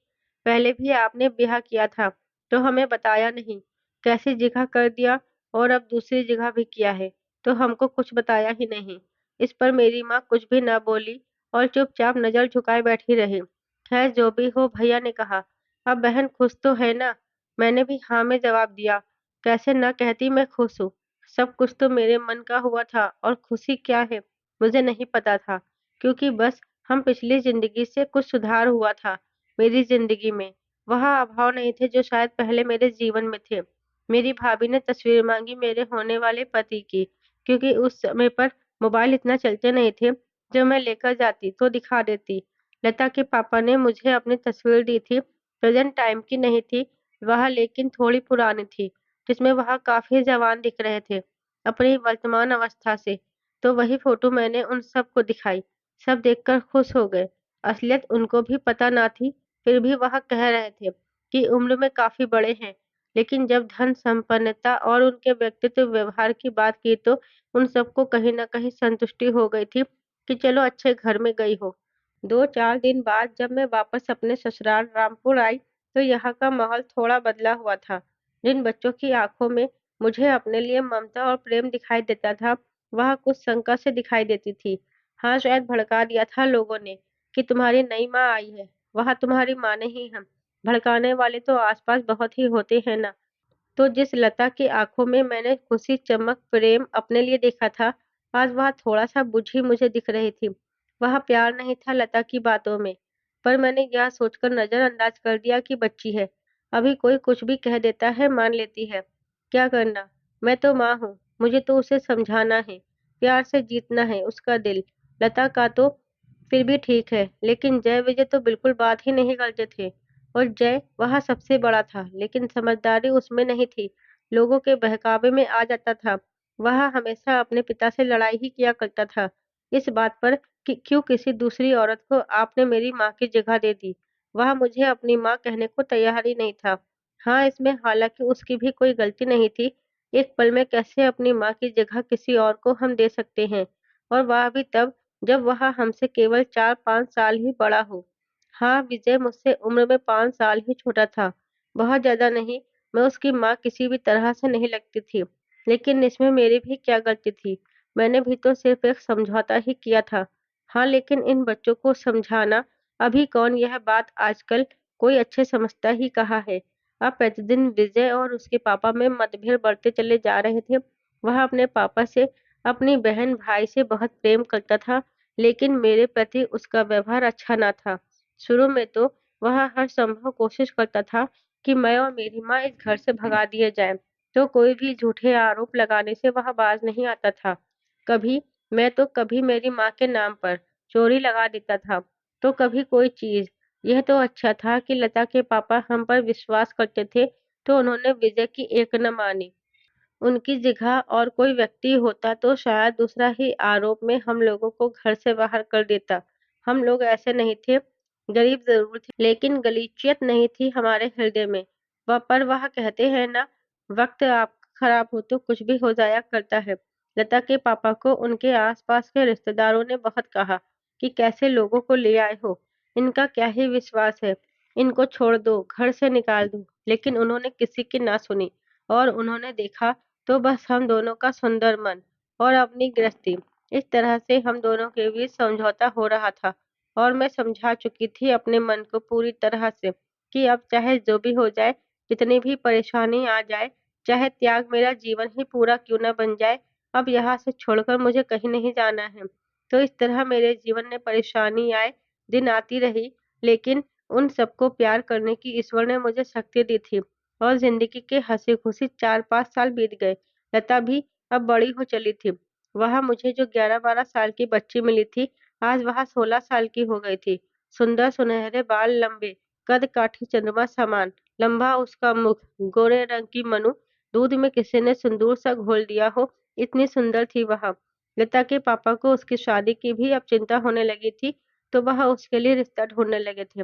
पहले भी आपने ब्याह किया था, तो हमें बताया नहीं, कैसी जगह कर दिया और अब दूसरी जगह भी किया है, तो हमको कुछ बताया ही नहीं। इस पर मेरी माँ कुछ भी ना बोली और चुपचाप नज़र झुकाए बैठी रही। खैर जो भी हो, भैया ने कहा, अब बहन खुश तो है ना? मैंने भी हाँ में जवाब दिया। कैसे ना कहती, मैं खुश हूँ। सब कुछ तो मेरे मन का हुआ था और खुशी क्या है, मुझे नहीं पता था, क्योंकि बस हम पिछली ज़िंदगी से कुछ सुधार हुआ था मेरी ज़िंदगी में। वहाँ अभाव नहीं थे जो शायद पहले मेरे जीवन में थे। मेरी भाभी ने तस्वीर माँगी मेरे होने वाले पति की, क्योंकि उस समय पर मोबाइल इतना चलते नहीं थे, जो मैं लेकर जाती तो दिखा देती। लता के पापा ने मुझे अपनी तस्वीर दी थी, प्रेज़ेंट टाइम की नहीं थी, वह लेकिन थोड़ी पुरानी थी, जिसमें वह काफ़ी जवान दिख रहे थे, अपनी वर्तमान अवस्था से। तो वही फ़ोटो मैंने उन सबको दिखाई, सब देखकर खुश हो गए। असलियत उनको भी पता ना थी, फिर भी वह कह रहे थे कि उम्र में काफ़ी बड़े हैं, लेकिन जब धन संपन्नता और उनके व्यक्तित्व व्यवहार की बात की तो उन सबको कहीं न कहीं संतुष्टि हो गई थी कि चलो अच्छे घर में गई हो। 2-4 दिन बाद जब मैं वापस अपने ससुराल रामपुर आई, तो यहाँ का माहौल थोड़ा बदला हुआ था। जिन बच्चों की आंखों में मुझे अपने लिए ममता और प्रेम दिखाई देता था, वह कुछ शंका से दिखाई देती थी। हाँ, शायद भड़का दिया था लोगों ने कि तुम्हारी नई माँ आई है, वह तुम्हारी माँ नहीं है। भड़काने वाले तो आसपास बहुत ही होते हैं ना। तो जिस लता की आंखों में मैंने खुशी, चमक, प्रेम अपने लिए देखा था, आज वह थोड़ा-सा बुझी मुझे दिख रही थी। वह प्यार नहीं था लता की बातों में, पर मैंने यह सोचकर नज़रअंदाज कर दिया कि बच्ची है, अभी कोई कुछ भी कह देता है, मान लेती है। क्या करना? मैं तो माँ हूँ, मुझे तो उसे समझाना है, प्यार से जीतना है उसका दिल। लता का तो फिर भी ठीक है, लेकिन जय-विजय तो बिल्कुल बात ही नहीं करते थे। और जय वहाँ सबसे बड़ा था, लेकिन समझदारी उसमें नहीं थी। लोगों के बहकावे में आ जाता था। वह हमेशा अपने पिता से लड़ाई ही किया करता था। इस बात पर कि क्यों किसी दूसरी औरत को आपने मेरी माँ की जगह दे दी। वह मुझे अपनी माँ कहने को तैयार ही नहीं था। हाँ, इसमें हालांकि उसकी भी कोई गलती नहीं थी। एक पल में कैसे अपनी माँ की जगह किसी और को हम दे सकते हैं, और वह भी तब जब वह हमसे केवल 4-5 साल ही बड़ा हो। हाँ, विजय मुझसे उम्र में 5 साल ही छोटा था, बहुत ज़्यादा नहीं। मैं उसकी माँ किसी भी तरह से नहीं लगती थी, लेकिन इसमें मेरी भी क्या गलती थी? मैंने भी तो सिर्फ़ एक समझौता ही किया था। हाँ, लेकिन इन बच्चों को समझाना अभी कौन, यह बात आजकल कोई अच्छे समझता ही कहाँ है। अब प्रतिदिन विजय और उसके पापा में मतभेद बढ़ते चले जा रहे थे। वह अपने पापा से, अपनी बहन-भाई से बहुत प्रेम करता था, लेकिन मेरे प्रति उसका व्यवहार अच्छा ना था। शुरू में तो वह हर संभव कोशिश करता था कि मैं और मेरी माँ इस घर से भगा दिए जाएँ, तो कोई भी झूठे आरोप लगाने से वह बाज नहीं आता था। कभी मैं तो कभी मेरी माँ के नाम पर चोरी लगा देता था, तो कभी कोई चीज़। यह तो अच्छा था कि लता के पापा हम पर विश्वास करते थे, तो उन्होंने विजय की एक न मानी। उनकी जगह और कोई व्यक्ति होता तो शायद दूसरा ही आरोप में हम लोगों को घर से बाहर कर देता। हम लोग ऐसे नहीं थे, गरीब ज़रूर थे, लेकिन गलीचियत नहीं थी हमारे हृदय में। पर वह कहते हैं ना, वक़्त आपका खराब हो तो कुछ भी हो जाया करता है। लता के पापा को उनके आस-पास के रिश्तेदारों ने बहुत कहा कि कैसे लोगों को ले आए हो, इनका क्या ही विश्वास है, इनको छोड़ दो, घर से निकाल दो। लेकिन उन्होंने किसी की ना सुनी, और उन्होंने देखा तो बस हम दोनों का सुंदर मन और अपनी गृहस्थी। इस तरह से हम दोनों के बीच समझौता हो रहा था, और मैं समझा चुकी थी अपने मन को पूरी तरह से कि अब चाहे जो भी हो जाए, जितनी भी परेशानी आ जाए, चाहे त्याग मेरा जीवन ही पूरा क्यों ना बन जाए, अब यहाँ से छोड़कर मुझे कहीं नहीं जाना है। तो इस तरह मेरे जीवन में परेशानी आए दिन आती रही, लेकिन उन सबको प्यार करने की ईश्वर ने मुझे शक्ति दी थी, और ज़िंदगी के हँसी-खुशी 4-5 साल बीत गए। लता भी अब बड़ी हो चली थी। वह मुझे जो 11-12 साल की बच्ची मिली थी, आज वह 16 साल की हो गई थी। सुंदर सुनहरे बाल लंबे, कद-काठी चंद्रमा समान, लंबा उसका मुख, गोरे रंग की मनू, दूध में किसी ने सिंदूर सा घोल दिया हो, इतनी सुंदर थी वह। लता के पापा को उसकी शादी की भी अब चिंता होने लगी थी, तो वह उसके लिए रिश्ता ढूँढने लगे थे।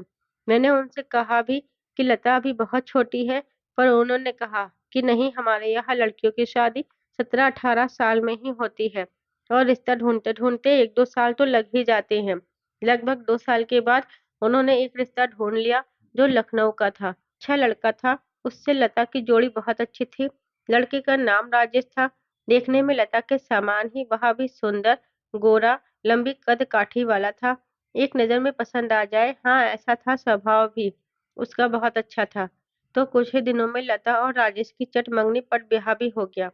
मैंने उनसे कहा भी कि लता अभी बहुत छोटी है, पर उन्होंने कहा कि नहीं, हमारे यहाँ लड़कियों की शादी 17-18 साल में ही होती है, और रिश्ता ढूँढते-ढूँढते 1-2 साल तो लग ही जाते हैं। लगभग 2 साल के बाद उन्होंने एक रिश्ता ढूँढ लिया जो लखनऊ का था। अच्छा लड़का था, उससे लता की जोड़ी बहुत अच्छी थी। लड़के का नाम राजेश था, देखने में लता के समान ही वह भी सुंदर, गोरा, लंबी कद-काठी वाला था। एक नज़र में पसंद आ जाए, हाँ, ऐसा था स्वभाव भी उसका बहुत अच्छा था। तो कुछ ही दिनों में लता और राजेश की चट-मंगनी पट ब्याह भी हो गया।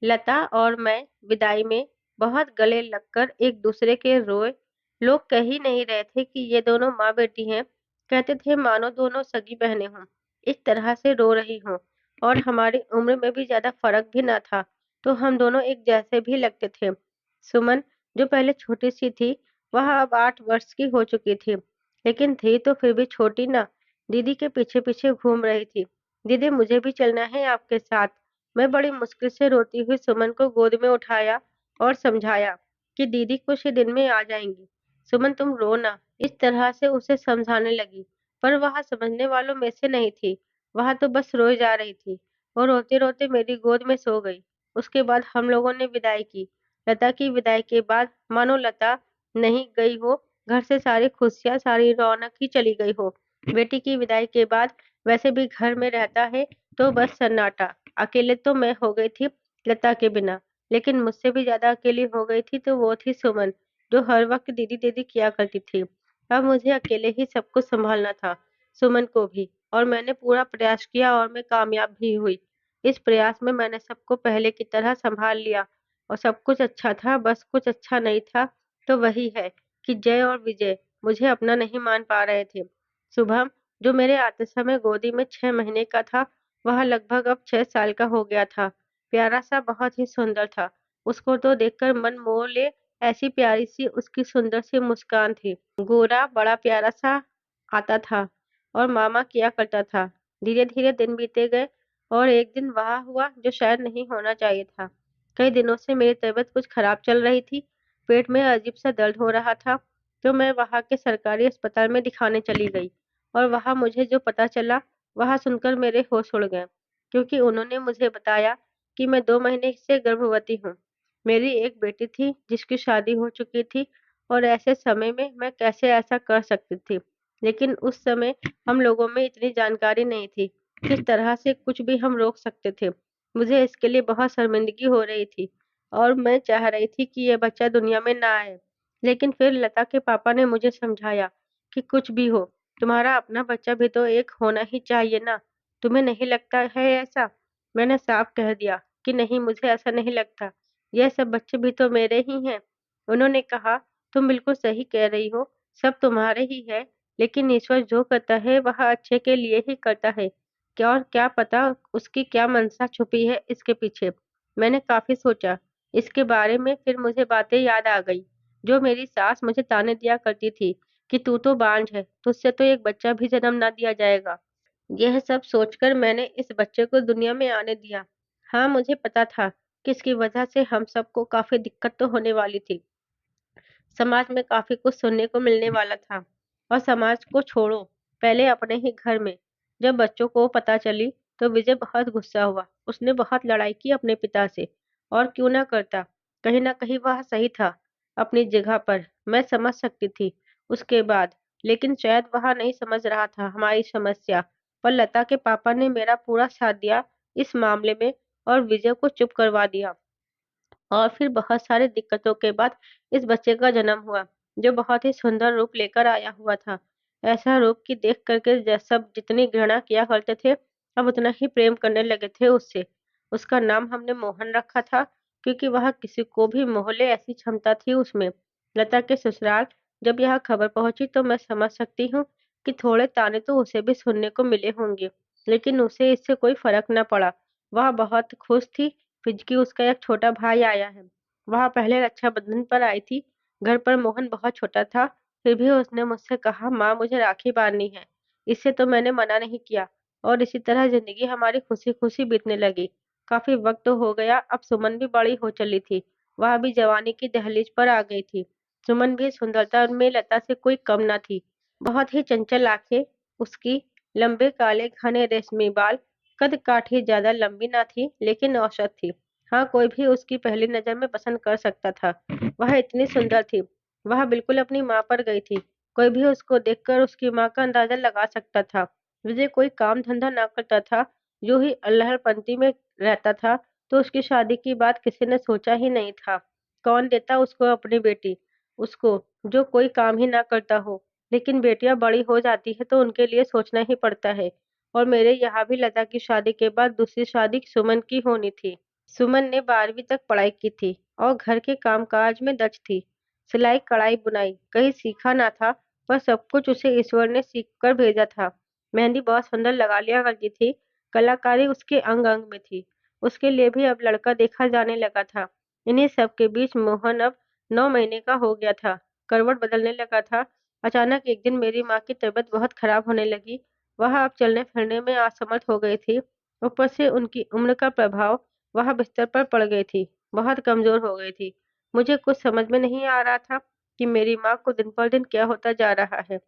लता और मैं विदाई में बहुत गले लगकर एक दूसरे के रोए। लोग कह ही नहीं रहे थे कि ये दोनों माँ बेटी हैं, कहते थे मानो दोनों सगी बहनें हों। इस तरह से रो रही हों, और हमारी उम्र में भी ज़्यादा फ़र्क भी ना था, तो हम दोनों एक जैसे भी लगते थे। सुमन, जो पहले छोटी-सी थी, वह अब 8 वर्ष की हो चुकी थी, लेकिन थी तो फिर भी छोटी ना। दीदी के पीछे-पीछे घूम रही थी। दीदी, मुझे भी चलना है आपके साथ। मैं बड़ी मुश्किल से रोती हुई सुमन को गोद में उठाया और समझाया कि दीदी कुछ ही दिन में आ जाएंगी। सुमन, तुम रो ना, इस तरह से उसे समझाने लगी, पर वह समझने वालों में से नहीं थी। वह तो बस रोई जा रही थी, और रोते-रोते मेरी गोद में सो गई। उसके बाद हम लोगों ने विदाई की। लता की विदाई के बाद मानो लता नहीं गई हो, घर से सारी खुशियाँ, सारी रौनक ही चली गई हो। बेटी की विदाई के बाद वैसे भी घर में रहता है तो बस सन्नाटा। अकेले तो मैं हो गई थी लता के बिना, लेकिन मुझसे भी ज्यादा अकेली हो गई थी तो वो थी सुमन, जो हर वक्त दीदी दीदी किया करती थी। अब मुझे अकेले ही सब कुछ संभालना था, सुमन को भी। और मैंने पूरा प्रयास किया और मैं कामयाब भी हुई। इस प्रयास में मैंने सबको पहले की तरह संभाल लिया और सब कुछ अच्छा था, बस कुछ अच्छा नहीं था। तो वही है कि जय और विजय मुझे अपना नहीं मान पा रहे थे। शुभम, जो मेरे आते समय गोदी में 6 महीने का था, वह लगभग अब 6 साल का हो गया था। प्यारा सा, बहुत ही सुंदर था। उसको तो देखकर मन मोह ले, ऐसी प्यारी सी उसकी सुंदर सी मुस्कान थी। गोरा, बड़ा प्यारा सा आता था और मामा किया करता था। धीरे धीरे दिन बीते गए और एक दिन वह हुआ जो शायद नहीं होना चाहिए था। कई दिनों से मेरी तबीयत कुछ खराब चल रही थी। पेट में अजीब सा दर्द हो रहा था, तो मैं वहां के सरकारी अस्पताल में दिखाने चली गई। और वहां मुझे जो पता चला, वह सुनकर मेरे होश उड़ गए, क्योंकि उन्होंने मुझे बताया कि मैं 2 महीने से गर्भवती हूँ। मेरी एक बेटी थी जिसकी शादी हो चुकी थी, और ऐसे समय में मैं कैसे ऐसा कर सकती थी। लेकिन उस समय हम लोगों में इतनी जानकारी नहीं थी, किस तरह से कुछ भी हम रोक सकते थे। मुझे इसके लिए बहुत शर्मिंदगी हो रही थी और मैं चाह रही थी कि ये बच्चा दुनिया में ना आए। लेकिन फिर लता के पापा ने मुझे समझाया कि कुछ भी हो, तुम्हारा अपना बच्चा भी तो एक होना ही चाहिए ना। तुम्हें नहीं लगता है ऐसा? मैंने साफ कह दिया कि नहीं, मुझे ऐसा नहीं लगता। यह सब बच्चे भी तो मेरे ही हैं। उन्होंने कहा, तुम बिल्कुल सही कह रही हो, सब तुम्हारे ही है। लेकिन ईश्वर जो करता है वह अच्छे के लिए ही करता है। क्या, और क्या पता उसकी क्या मंशा छुपी है इसके पीछे। मैंने काफी सोचा इसके बारे में, फिर मुझे बातें याद आ गई जो मेरी सास मुझे ताने दिया करती थी कि तू तो बांझ है, तुझसे तो एक बच्चा भी जन्म ना दिया जाएगा। यह सब सोचकर मैंने इस बच्चे को दुनिया में आने दिया। हाँ, मुझे पता था कि इसकी वजह से हम सबको काफी दिक्कत तो होने वाली थी। समाज में काफी कुछ सुनने को मिलने वाला था। और समाज को छोड़ो, पहले अपने ही घर में जब बच्चों को पता चली, तो विजय बहुत गुस्सा हुआ। उसने बहुत लड़ाई की अपने पिता से। और क्यों ना करता, कहीं ना कहीं वह सही था अपनी जगह पर। मैं समझ सकती थी उसके बाद, लेकिन शायद वह नहीं समझ रहा था हमारी समस्या। पर लता के पापा ने मेरा पूरा साथ दिया इस मामले में, और विजय को चुप करवा दिया। और फिर बहुत सारी दिक्कतों के बाद इस बच्चे का जन्म हुआ, जो बहुत ही सुंदर रूप लेकर आया हुआ था। ऐसा रूप कि देख करके सब जितनी घृणा किया करते थे, अब उतना ही प्रेम करने लगे थे उससे। उसका नाम हमने मोहन रखा था, क्योंकि वह किसी को भी मोह ले ऐसी क्षमता थी उसमें। लता के ससुराल जब यह खबर पहुंची, तो मैं समझ सकती हूँ कि थोड़े ताने तो उसे भी सुनने को मिले होंगे, लेकिन उसे इससे कोई फर्क न पड़ा। वह बहुत खुश थी। फिजकी, उसका एक छोटा भाई आया है। वह पहले रक्षाबंधन पर आई थी। घर पर मोहन बहुत छोटा था, फिर भी उसने मुझसे कहा, माँ मुझे राखी बांधनी है। इससे तो मैंने मना नहीं किया, और इसी तरह जिंदगी हमारी खुशी खुशी बीतने लगी। काफी वक्त हो गया, अब सुमन भी बड़ी हो चली थी। वह भी जवानी की दहलीज पर आ गई थी। सुमन भी सुंदरता में लता से कोई कम न थी। बहुत ही चंचल आंखें उसकी, लंबे काले घने रेशमी बाल। कद काठी ज्यादा लंबी ना थी, लेकिन औसत थी। हाँ, कोई भी उसकी पहली नजर में पसंद कर सकता था। वह इतनी सुंदर थी, वह बिल्कुल अपनी माँ पर गई थी। कोई भी उसको देखकर उसकी माँ का अंदाजा लगा सकता था। विजय कोई काम धंधा ना करता था, जो ही अल्लाहपंती में रहता था। तो उसकी शादी की बात किसी ने सोचा ही नहीं था। कौन देता उसको अपनी बेटी, उसको जो कोई काम ही ना करता हो। लेकिन बेटियां बड़ी हो जाती है तो उनके लिए सोचना ही पड़ता है। और मेरे यहाँ भी लता की शादी के बाद दूसरी शादी सुमन की होनी थी। सुमन ने 12वीं तक पढ़ाई की थी और घर के कामकाज में दक्ष थी। सिलाई कढ़ाई बुनाई कहीं सीखा ना था, पर सब कुछ उसे ईश्वर ने सीख कर भेजा था। मेहंदी बहुत सुंदर लगा लिया करती थी। कलाकारी उसके अंग अंग में थी। उसके लिए भी अब लड़का देखा जाने लगा था। इन्हीं सब के बीच मोहन अब 9 महीने का हो गया था, करवट बदलने लगा था। अचानक एक दिन मेरी माँ की तबीयत बहुत खराब होने लगी। वह अब चलने फिरने में असमर्थ हो गई थी। ऊपर से उनकी उम्र का प्रभाव, वह बिस्तर पर पड़ गई थी, बहुत कमजोर हो गई थी। मुझे कुछ समझ में नहीं आ रहा था कि मेरी माँ को दिन पर दिन क्या होता जा रहा है।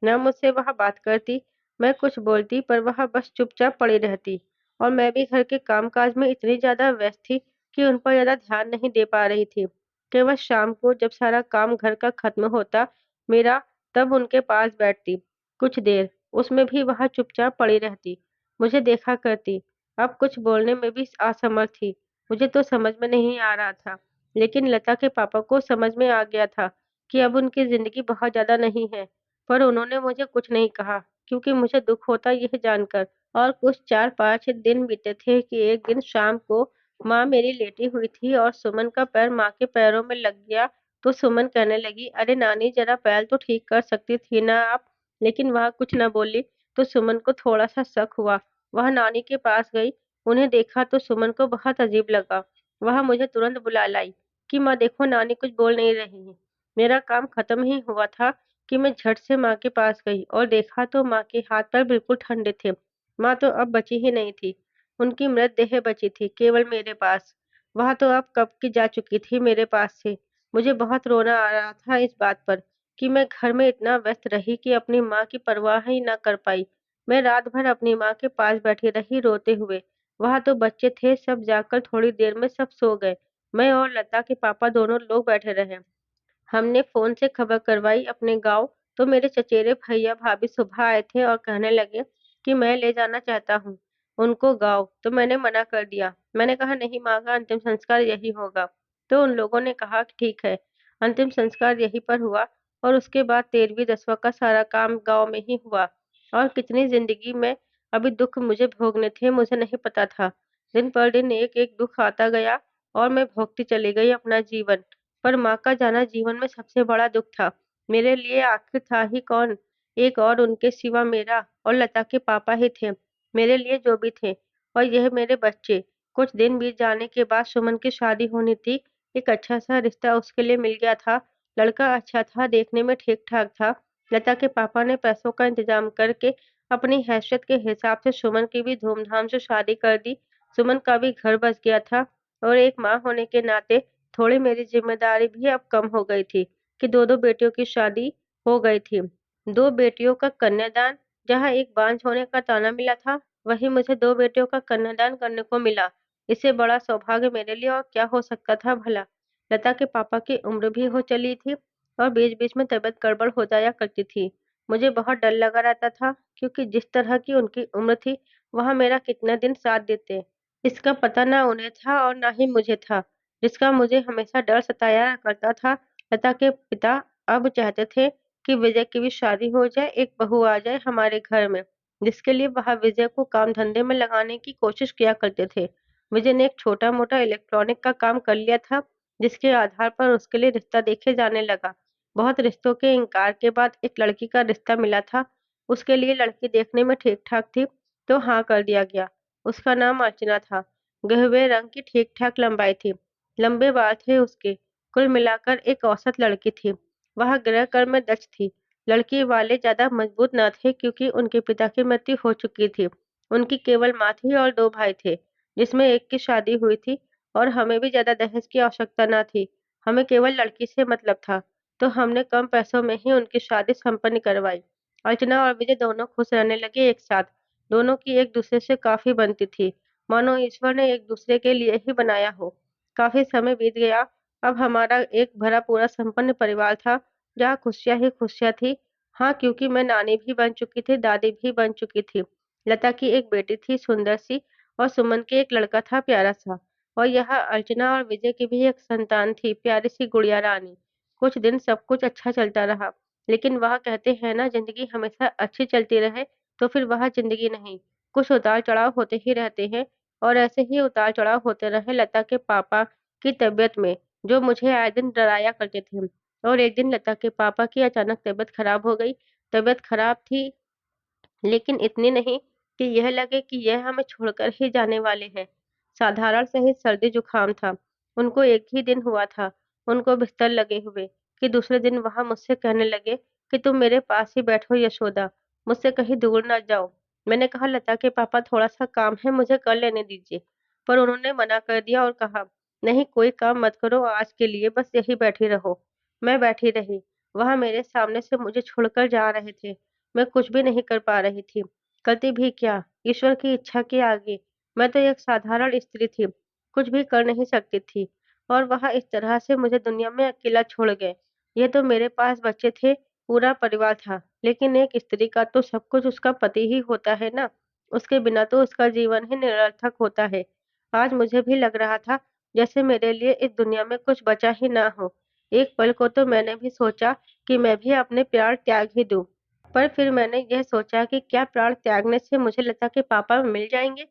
न मुझसे वह बात करती, मैं कुछ बोलती, पर वह बस चुपचाप पड़ी रहती। और मैं भी घर के कामकाज में इतनी ज्यादा व्यस्त थी कि उन पर ज्यादा ध्यान नहीं दे पा रही थी। केवल शाम को जब सारा काम घर का खत्म होता मेरा, तब उनके पास बैठती कुछ देर, उसमें भी वह चुपचाप पड़ी रहती, मुझे देखा करती। अब कुछ बोलने में भी असमर्थ थी। मुझे तो समझ में नहीं आ रहा था, लेकिन लता के पापा को समझ में आ गया था कि अब उनकी ज़िंदगी बहुत ज़्यादा नहीं है। पर उन्होंने मुझे कुछ नहीं कहा, क्योंकि मुझे दुःख होता यह जानकर। और कुछ 4-5 दिन बीते थे कि एक दिन शाम को माँ मेरी लेटी हुई थी और सुमन का पैर माँ के पैरों में लग गया। तो सुमन कहने लगी, "अरे नानी, ज़रा पैर तो ठीक कर सकती थी ना आप?" लेकिन वह कुछ न बोली। तो सुमन को थोड़ा-सा शक हुआ। वह नानी के पास गई। उन्हें देखा तो सुमन को बहुत अजीब लगा। वह मुझे तुरंत बुला लाई कि माँ देखो, नानी कुछ बोल नहीं रही है। मेरा काम खत्म ही हुआ था कि मैं झट से माँ के पास गई और देखा तो माँ के हाथ-पैर बिल्कुल ठंडे थे। माँ तो अब बची ही नहीं थी। उनकी मृतदेह बची थी केवल मेरे पास। वह तो अब कब की जा चुकी थी मेरे पास से। मुझे बहुत रोना आ रहा था इस बात पर कि मैं घर में इतना व्यस्त रही कि अपनी माँ की परवाह ही ना कर पाई। मैं रात भर अपनी माँ के पास बैठी रही रोते हुए। वहाँ तो बच्चे थे, सब जाकर थोड़ी देर में सब सो गए। मैं और लता के पापा दोनों लोग बैठे रहे। हमने फ़ोन से खबर करवाई अपने गाँव, तो मेरे चचेरे भैया-भाभी सुबह आए थे और कहने लगे कि मैं ले जाना चाहता हूँ उनको गाँव, तो मैंने मना कर दिया। मैंने कहा, नहीं माँ का अंतिम संस्कार यहीं होगा। तो उन लोगों ने कहा कि ठीक है, अंतिम संस्कार यहीं पर हुआ और उसके बाद 13वीं 10वां का सारा काम गाँव में ही हुआ। और कितनी ज़िंदगी में अभी दुःख मुझे भोगने थे, मुझे नहीं पता था। दिन पर दिन एक-एक दुःख आता गया और मैं भोगती चली गई अपना जीवन। पर माँ का जाना जीवन में सबसे बड़ा दुःख था। मेरे लिए आखिर था ही कौन? एक और उनके सिवा मेरा और लता के पापा ही थे, मेरे लिए जो भी थे। और यह मेरे बच्चे। कुछ दिन बीत जाने के बाद सुमन की शादी होनी थी। एक अच्छा-सा रिश्ता उसके लिए मिल गया था। लड़का अच्छा था, देखने में ठीक-ठाक था। लता के पापा ने पैसों का इंतज़ाम करके अपनी हैसियत के हिसाब से सुमन की भी धूमधाम से शादी कर दी। सुमन का भी घर बस गया था और एक माँ होने के नाते थोड़ी मेरी ज़िम्मेदारी भी अब कम हो गई थी कि 2-2 बेटियों की शादी हो गई थी। 2 बेटियों का कन्यादान, जहाँ एक बांझ होने का ताना मिला था, वहीं मुझे 2 बेटियों का कन्यादान करने को मिला। इससे बड़ा सौभाग्य मेरे लिए और क्या हो सकता था भला? लता के पापा की उम्र भी हो चली थी और बीच-बीच में तबीयत गड़बड़ हो जाया करती थी। मुझे बहुत डर लगा रहता था, क्योंकि जिस तरह की उनकी उम्र थी, वह मेरा कितने दिन साथ देते, इसका पता ना उन्हें था और ना ही मुझे था। जिसका मुझे हमेशा डर सताया करता था। लता के पिता अब चाहते थे कि विजय की भी शादी हो जाए, एक बहू आ जाए हमारे घर में, जिसके लिए वह विजय को काम-धंधे में लगाने की कोशिश किया करते थे। विजय ने एक छोटा-मोटा इलेक्ट्रॉनिक का काम कर लिया था, जिसके आधार पर उसके लिए रिश्ता देखे जाने लगा। बहुत रिश्तों के इनकार के बाद एक लड़की का रिश्ता मिला था। उसके लिए लड़की देखने में ठीक-ठाक थी, तो हाँ कर दिया गया। उसका नाम अर्चना था। गहरे रंग की ठीक-ठाक लंबाई थी। लंबे बाल थे उसके। कुल मिलाकर एक औसत लड़की थी। वह गृह-कर्म में दक्ष थी। लड़की वाले ज़्यादा मजबूत न थे, क्योंकि उनके पिता की मृत्यु हो चुकी थी। उनकी केवल माँ थी और 2 भाई थे, जिसमें एक की शादी हुई थी और हमें भी ज़्यादा दहेज की आवश्यकता न थी। हमें केवल लड़की से मतलब था, तो हमने कम पैसों में ही उनकी शादी संपन्न करवाई। अर्चना और विजय दोनों खुश रहने लगे एक साथ। दोनों की एक-दूसरे से काफ़ी बनती थी, मानो ईश्वर ने एक-दूसरे के लिए ही बनाया हो। काफ़ी समय बीत गया। अब हमारा एक भरा पूरा संपन्न परिवार था, जहाँ खुशियाँ ही खुशियाँ थी। हाँ, क्योंकि मैं नानी भी बन चुकी थी, दादी भी बन चुकी थी। लता की एक बेटी थी सुंदर-सी और सुमन के एक लड़का था प्यारा-सा। और यहाँ अर्चना और विजय की भी एक संतान थी, प्यारी-सी गुड़िया रानी। कुछ दिन सब कुछ अच्छा चलता रहा, लेकिन वह कहते हैं ना, ज़िंदगी हमेशा अच्छी चलती रहे, तो फिर वह ज़िंदगी नहीं। कुछ उतार-चढ़ाव होते ही रहते हैं और ऐसे ही उतार-चढ़ाव होते रहे लता के पापा की तबीयत में, जो मुझे आए दिन डराया करते थे। और एक दिन लता के पापा की अचानक तबीयत खराब हो गई। तबीयत खराब थी, लेकिन इतनी नहीं कि यह लगे कि यह हमें छोड़कर ही जाने वाले हैं। साधारण से ही सर्दी-जुकाम था। उनको एक ही दिन हुआ था, उनको बिस्तर लगे हुए, कि दूसरे दिन वह मुझसे कहने लगे कि तुम मेरे पास ही बैठो यशोदा, मुझसे कहीं दूर ना जाओ। मैंने कहा, लता के पापा थोड़ा-सा काम है, मुझे कर लेने दीजिए। पर उन्होंने मना कर दिया और कहा, नहीं कोई काम मत करो आज के लिए, बस यहीं बैठी रहो। मैं बैठी रही। वह मेरे सामने से मुझे छोड़कर जा रहे थे। मैं कुछ भी नहीं कर पा रही थी। करती भी क्या? ईश्वर की इच्छा के आगे। मैं तो एक साधारण स्त्री थी, कुछ भी कर नहीं सकती थी और वह इस तरह से मुझे दुनिया में अकेला छोड़ गए। ये तो मेरे पास बच्चे थे, पूरा परिवार था, लेकिन एक स्त्री का तो सब कुछ उसका पति ही होता है ना। उसके बिना तो उसका जीवन ही निरर्थक होता है। आज मुझे भी लग रहा था जैसे मेरे लिए इस दुनिया में कुछ बचा ही ना हो। एक पल को तो मैंने भी सोचा कि मैं भी अपने प्राण त्याग ही दूं। पर फिर मैंने यह सोचा कि क्या प्राण त्यागने से मुझे लता के पापा मिल जाएंगे?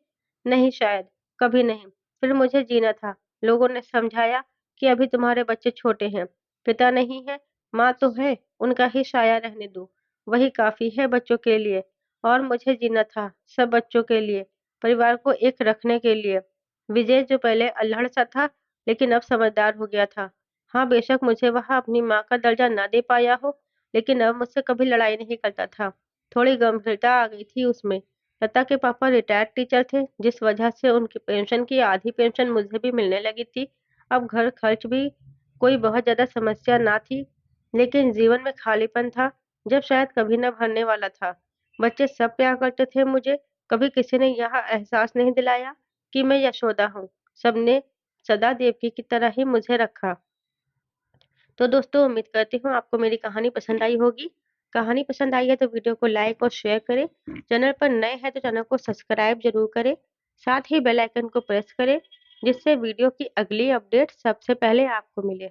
नहीं, शायद कभी नहीं। फिर मुझे जीना था। लोगों ने समझाया कि अभी तुम्हारे बच्चे छोटे हैं, पिता नहीं है, माँ तो है, उनका ही साया रहने दो, वही काफी है बच्चों के लिए। और मुझे जीना था सब बच्चों के लिए, परिवार को एक रखने के लिए। विजय जो पहले अल्हड़ सा था, लेकिन अब समझदार हो गया था। हाँ, बेशक मुझे वह अपनी माँ का दर्जा ना दे पाया हो, लेकिन अब मुझसे कभी लड़ाई नहीं करता था। थोड़ी गंभीरता आ गई थी उसमें। लता के पापा रिटायर्ड टीचर थे, जिस वजह से उनकी पेंशन की आधी पेंशन मुझे भी मिलने लगी थी। अब घर खर्च भी कोई बहुत ज्यादा समस्या ना थी, लेकिन जीवन में खालीपन था, जब शायद कभी न भरने वाला था। बच्चे सब प्यार करते थे मुझे, कभी किसी ने यह एहसास नहीं दिलाया कि मैं यशोदा हूँ। सबने सदा देवकी की तरह ही मुझे रखा। तो दोस्तों, उम्मीद करती हूँ आपको मेरी कहानी पसंद आई होगी। कहानी पसंद आई है तो वीडियो को लाइक और शेयर करें। चैनल पर नए हैं तो चैनल को सब्सक्राइब जरूर करें। साथ ही बेल आइकन को प्रेस करें, जिससे वीडियो की अगली अपडेट सबसे पहले आपको मिले।